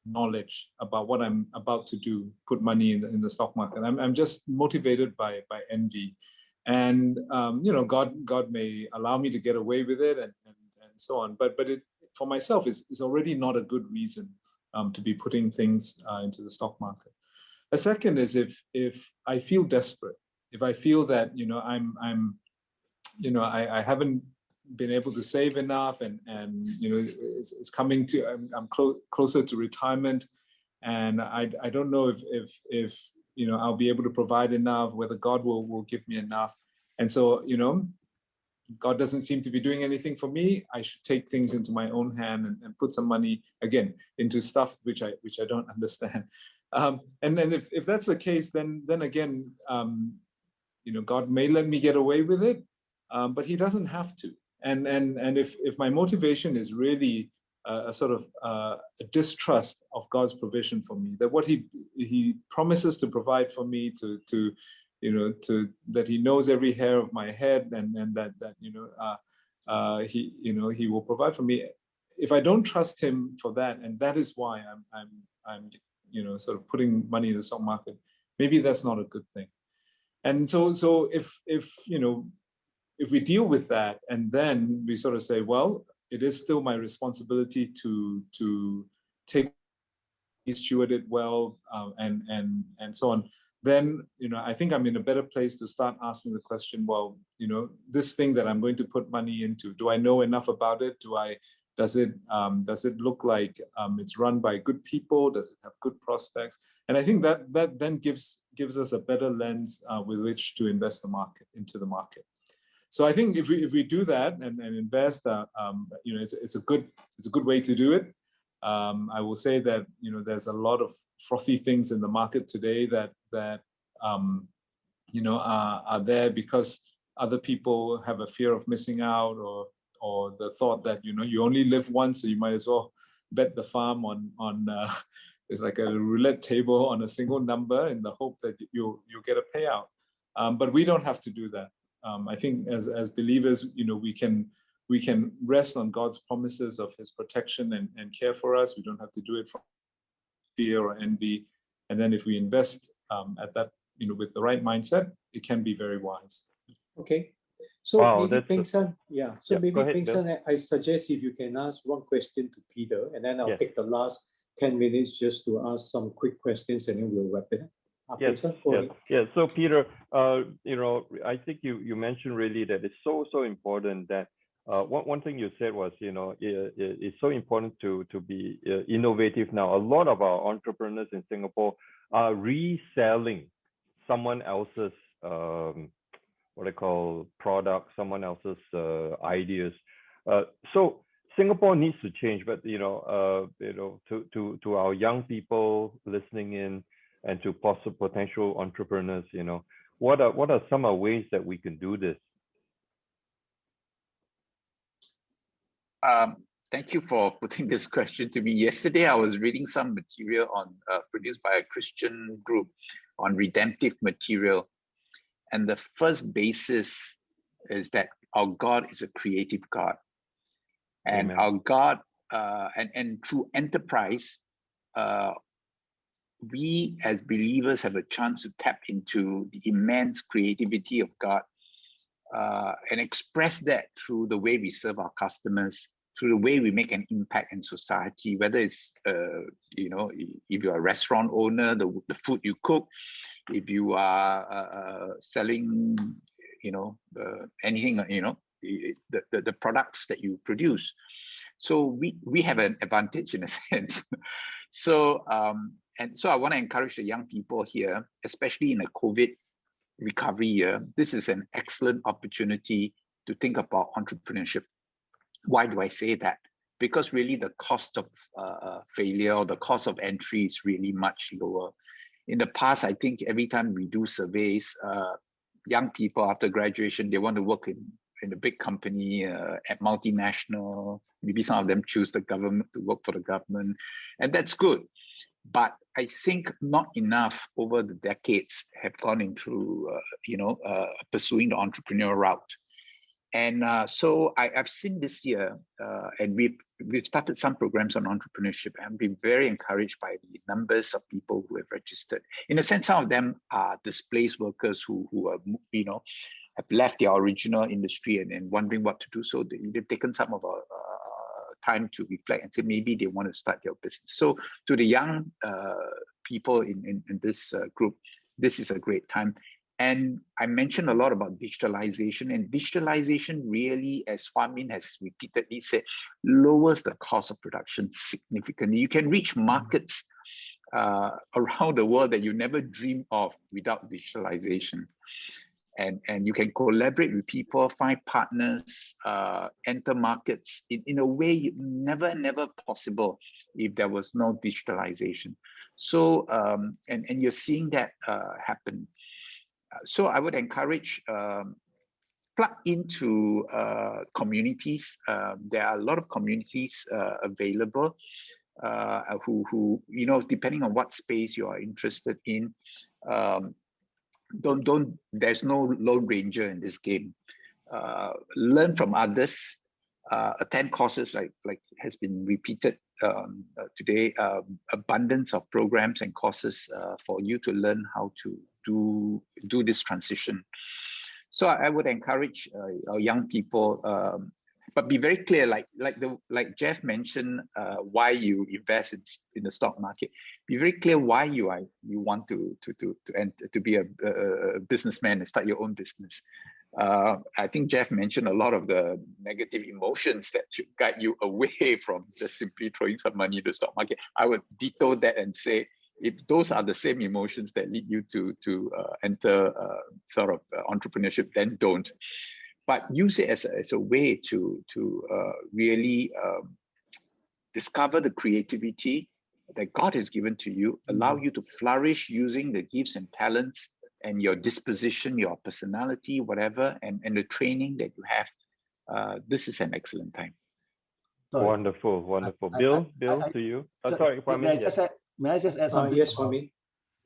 knowledge about what I'm about to do, put money in the stock market. I'm just motivated by envy. And you know, God may allow me to get away with it and so on, but it, for myself, is already not a good reason to be putting things into the stock market. A second is if I feel desperate, if I feel that, you know, I'm you know, I haven't been able to save enough, and you know, it's coming to, I'm closer to retirement, and I don't know if you know, I'll be able to provide enough, whether God will give me enough. And so, you know, God doesn't seem to be doing anything for me. I should take things into my own hand and put some money, again, into stuff which I don't understand. And then if that's the case, then again, you know, God may let me get away with it, but he doesn't have to. And if my motivation is really a sort of a distrust of God's provision for me, that what he promises to provide for me, to you know, that he knows every hair of my head, and that you know, he, you know, he will provide for me. If I don't trust him for that, and that is why I'm you know, sort of putting money in the stock market, maybe that's not a good thing. And so if you know, if we deal with that, and then we sort of say, well, it is still my responsibility to take, steward it well, and so on, then, you know, I think I'm in a better place to start asking the question, well, you know, this thing that I'm going to put money into, do I know enough about it? Does it look like it's run by good people? Does it have good prospects? And I think that then gives us a better lens with which to invest into the market. So I think if we do that and invest, you know, it's a good way to do it. I will say that, you know, there's a lot of frothy things in the market today that you know, are there because other people have a fear of missing out, or the thought that, you know, you only live once, so you might as well bet the farm on it's like a roulette table on a single number in the hope that you'll get a payout. But we don't have to do that. I think as believers, you know, we can we can rest on God's promises of his protection and care for us. We don't have to do it from fear or envy. And then if we invest at that, with the right mindset, it can be very wise. Okay. So Wow, maybe that's Peng San, yeah. So Yeah, maybe go ahead, Peng Bill. San, I suggest if you can ask one question to Peter, and then I'll Yes. take the last 10 minutes just to ask some quick questions, and then we'll wrap it up. Peng Yes, San, go yes, ahead. yes. So Peter, I think you mentioned really that it's so important that one thing you said was, it's so important to be innovative now. A lot of our entrepreneurs in Singapore are reselling someone else's what I call product, someone else's ideas. So Singapore needs to change, but to our young people listening in and to potential entrepreneurs, what are some ways that we can do this? Thank you for putting this question to me. Yesterday, I was reading some material produced by a Christian group on redemptive material. And the first basis is that our God is a creative God. And Amen. our God, and through enterprise, we as believers have a chance to tap into the immense creativity of God and express that through the way we serve our customers, through the way we make an impact in society, whether it's, if you're a restaurant owner, the food you cook, if you are selling, anything, the products that you produce. So we have an advantage in a sense. So I want to encourage the young people here, especially in a COVID recovery year. This is an excellent opportunity to think about entrepreneurship. Why do I say that? Because really the cost of failure or the cost of entry is really much lower. In the past, I think every time we do surveys, young people after graduation, they want to work in a big company, at multinational. Maybe some of them choose the government to work for the government, and that's good. But I think not enough over the decades have gone into, pursuing the entrepreneurial route. And so I've seen this year, and we've started some programs on entrepreneurship, and been very encouraged by the numbers of people who have registered. In a sense, some of them are displaced workers who are, have left their original industry and wondering what to do. So they've taken some of our time to reflect and say maybe they want to start their business. So to the young people in this group, this is a great time. And I mentioned a lot about digitalization, and digitalization really, as Hua Min has repeatedly said, lowers the cost of production significantly. You can reach markets around the world that you never dreamed of without digitalization. And you can collaborate with people, find partners, enter markets in a way never possible if there was no digitalization. So, and you're seeing that happen. So I would encourage plug into communities. There are a lot of communities available who depending on what space you are interested in. There's no lone ranger in this game. Learn from others. Attend courses like has been repeated today. Abundance of programs and courses for you to learn how to do this transition. So I would encourage our young people, but be very clear, like Jeff mentioned, why you invest in the stock market. Be very clear why you want to be a businessman and start your own business. I think Jeff mentioned a lot of the negative emotions that should guide you away from just simply throwing some money into the stock market. I would detour that and say, if those are the same emotions that lead you to enter sort of entrepreneurship, then don't. But use it as a way to really discover the creativity that God has given to you, allow you to flourish using the gifts and talents and your disposition, your personality, whatever, and the training that you have. This is an excellent time. Sorry. Wonderful. Bill, to you. Sorry, may I just add something? Yes, Hua Min.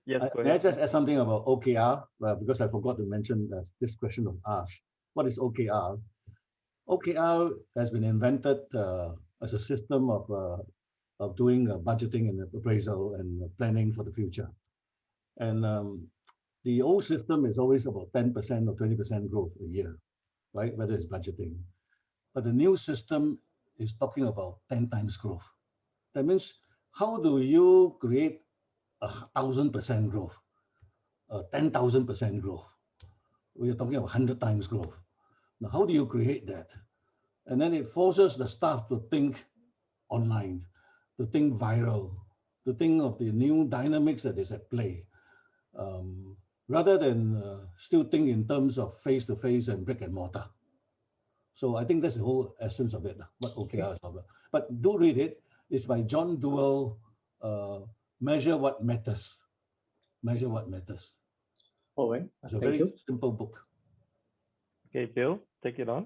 Yes, go May I ahead. just add something about OKR? Because I forgot to mention that this question was asked. What is OKR? OKR has been invented as a system of doing budgeting and appraisal and planning for the future. And the old system is always about 10% or 20% growth a year, right? Whether it's budgeting. But the new system is talking about 10 times growth. That means, how do you create 1,000% growth, 10,000% growth? We are talking about 100 times growth. Now, how do you create that? And then it forces the staff to think online, to think viral, to think of the new dynamics that is at play, rather than still think in terms of face-to-face and brick and mortar. So I think that's the whole essence of it, what OKR is about. But do read it. It's by John Dewell, Measure What Matters. Measure What Matters. All right. It's a Thank very you. simple book. Okay, Bill, take it on.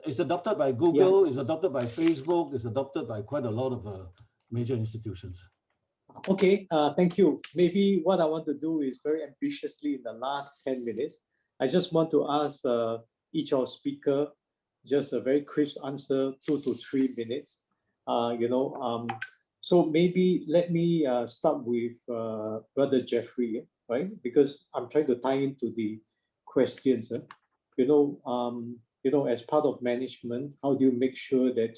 It's adopted by Google, it's adopted by Facebook, it's adopted by quite a lot of major institutions. Okay, thank you. Maybe what I want to do is very ambitiously in the last 10 minutes, I just want to ask each of speaker just a very crisp answer, 2 to 3 minutes. So maybe let me start with Brother Jeffery, right? Because I'm trying to tie into the questions. As part of management, how do you make sure that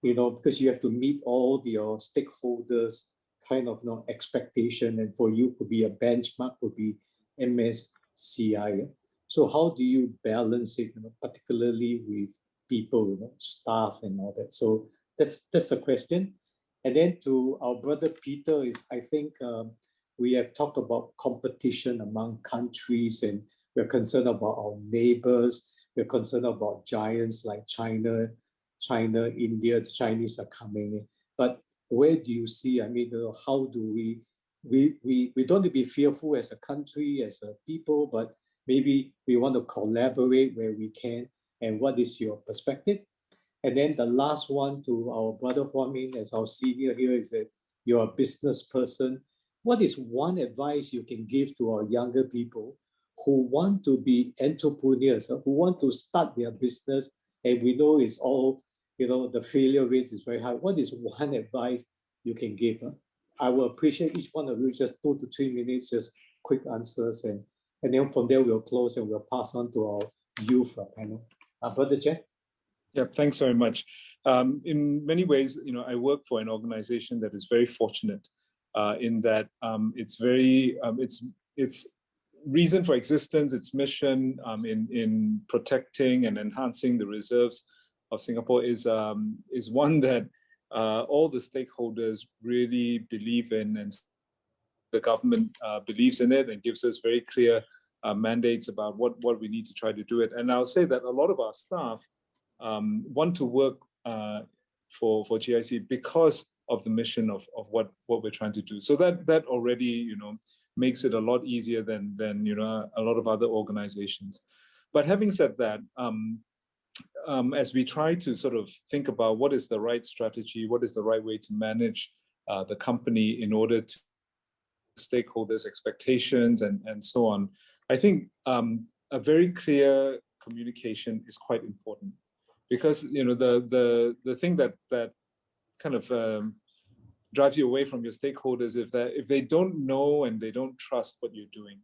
because you have to meet all your stakeholders kind of expectation, and for you could be a benchmark, could be MSCI. So how do you balance it, particularly with people, staff and all that? So that's a question. And then to our brother Peter is, I think we have talked about competition among countries, and we're concerned about our neighbors. We're concerned about giants like China, India. The Chinese are coming in. But where do you see, how do we don't want to be fearful as a country, as a people, but maybe we want to collaborate where we can. And what is your perspective? And then the last one to our brother Hua Min, as our senior here, is that you're a business person. What is one advice you can give to our younger people who want to be entrepreneurs, who want to start their business? And we know it's all, the failure rate is very high. What is one advice you can give? I will appreciate each one of you just 2 to 3 minutes, just quick answers. And then from there, we'll close and we'll pass on to our youth panel. Brother Jeff? Yeah, thanks very much. In many ways, I work for an organization that is very fortunate in that it's very, its reason for existence, its mission in protecting and enhancing the reserves of Singapore is one that all the stakeholders really believe in, and the government believes in it and gives us very clear mandates about what we need to try to do it. And I'll say that a lot of our staff want to work for GIC because of the mission of what we're trying to do. So that already makes it a lot easier than a lot of other organizations. But having said that, as we try to sort of think about what is the right strategy, what is the right way to manage the company in order to stakeholders' expectations and so on, I think a very clear communication is quite important, because the thing that kind of drives you away from your stakeholders if they don't know and they don't trust what you're doing,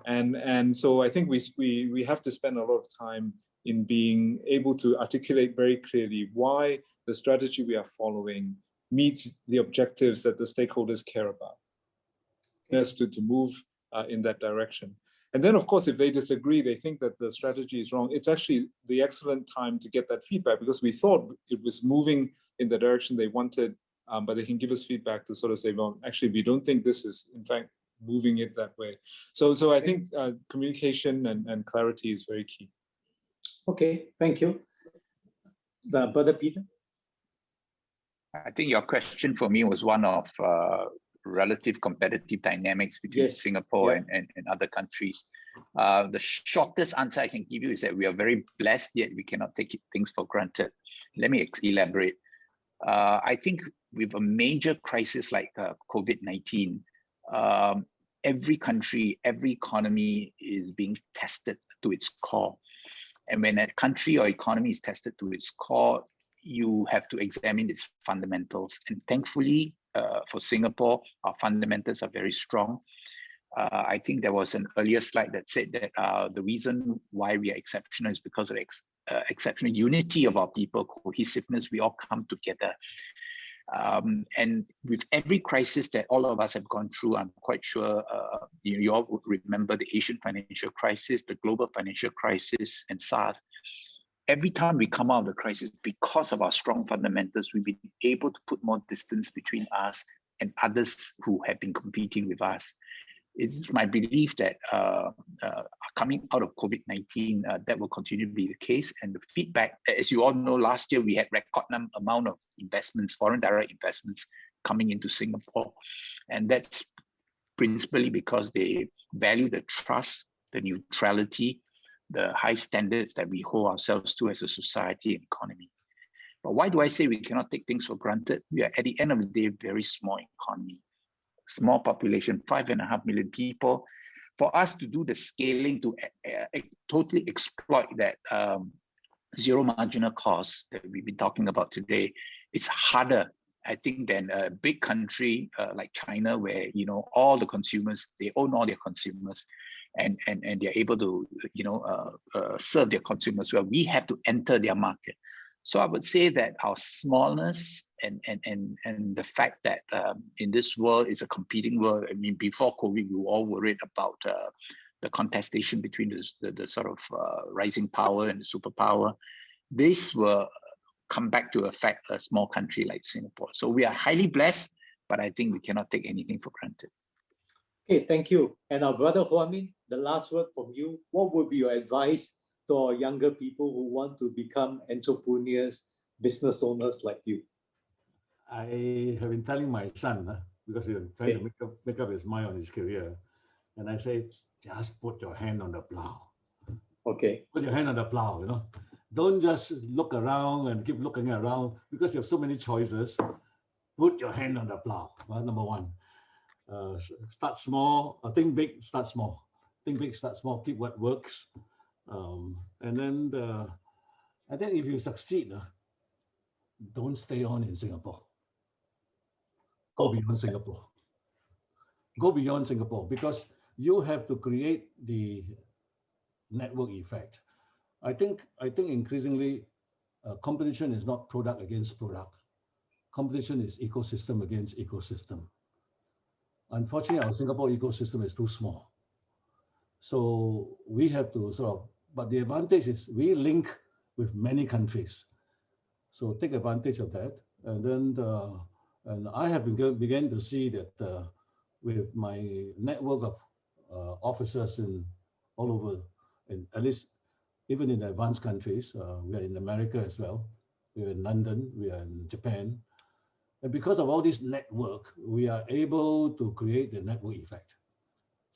and so I think we have to spend a lot of time in being able to articulate very clearly why the strategy we are following meets the objectives that the stakeholders care about, as to move in that direction. And then, of course, if they disagree, they think that the strategy is wrong, it's actually the excellent time to get that feedback, because we thought it was moving in the direction they wanted, but they can give us feedback to sort of say, well, actually, we don't think this is, in fact, moving it that way. So I think communication and clarity is very key. Okay, thank you. Brother Peter? I think your question for me was one of relative competitive dynamics between Singapore and other countries. The shortest answer I can give you is that we are very blessed, yet we cannot take things for granted. Let me elaborate. I think with a major crisis like COVID-19, every country, every economy is being tested to its core. And when a country or economy is tested to its core, you have to examine its fundamentals. And thankfully, for Singapore, our fundamentals are very strong. I think there was an earlier slide that said that the reason why we are exceptional is because of exceptional unity of our people, cohesiveness. We all come together. And with every crisis that all of us have gone through, I'm quite sure you all would remember the Asian financial crisis, the global financial crisis, and SARS. Every time we come out of the crisis, because of our strong fundamentals, we've been able to put more distance between us and others who have been competing with us. It's my belief that coming out of COVID-19, that will continue to be the case. And the feedback, as you all know, last year we had record amount of investments, foreign direct investments coming into Singapore. And that's principally because they value the trust, the neutrality, the high standards that we hold ourselves to as a society and economy. But why do I say we cannot take things for granted? We are, at the end of the day, a very small economy. Small population, 5.5 million people. For us to do the scaling to totally exploit that zero marginal cost that we've been talking about today, it's harder, I think, than a big country like China, where all the consumers, they own all their consumers, and they're able to serve their consumers well. We have to enter their market. So I would say that our smallness and the fact that in this world is a competing world. I mean, before COVID, we were all worried about the contestation between the sort of rising power and the superpower. This will come back to affect a small country like Singapore. So we are highly blessed, but I think we cannot take anything for granted. Okay, thank you. And our brother Hua Min, the last word from you. What would be your advice to our younger people who want to become entrepreneurs, business owners like you? I have been telling my son, because he's trying to make up his mind on his career, and I say, just put your hand on the plow. Okay. Put your hand on the plow, Don't just look around and keep looking around because you have so many choices. Put your hand on the plow. Number one. Start small, think big, start small. Think big, start small, keep what works. And then I think if you succeed, don't stay on in Singapore. Go beyond Singapore. Go beyond Singapore, because you have to create the network effect. I think increasingly competition is not product against product. Competition is ecosystem against ecosystem. Unfortunately, our Singapore ecosystem is too small. So we have to but the advantage is we link with many countries. So take advantage of that. And then, and I have began to see that with my network of officers all over, and at least even in advanced countries, we are in America as well. We are in London, we are in Japan. And because of all this network, we are able to create the network effect.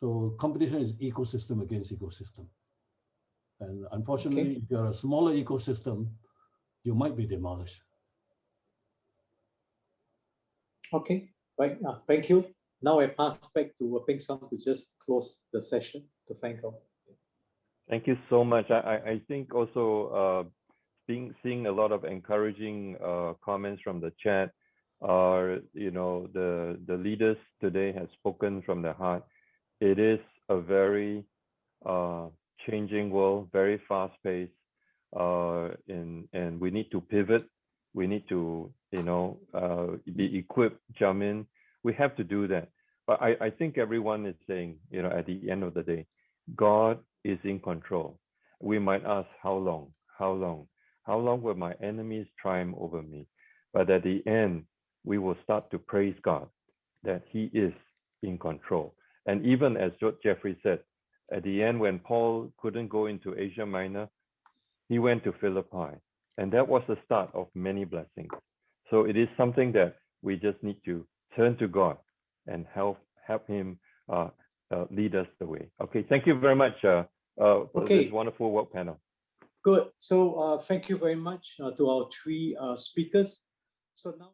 So competition is ecosystem against ecosystem. And unfortunately, if you're a smaller ecosystem, you might be demolished. Okay, right. Thank you. Now I pass back to Peng Sam to just close the session to thank all. Thank you so much. I think also seeing a lot of encouraging comments from the chat. The leaders today have spoken from their heart. It is a very changing world, very fast-paced, and we need to pivot. We need to, be equipped, jump in. We have to do that. But I think everyone is saying, at the end of the day, God is in control. We might ask, how long? How long? How long will my enemies triumph over me? But at the end, we will start to praise God that He is in control. And even as Jeffrey said, at the end, when Paul couldn't go into Asia Minor, he went to Philippi. And that was the start of many blessings. So it is something that we just need to turn to God and help Him lead us the way. Okay, thank you very much for this wonderful work panel. Good. So thank you very much to our three speakers. So now.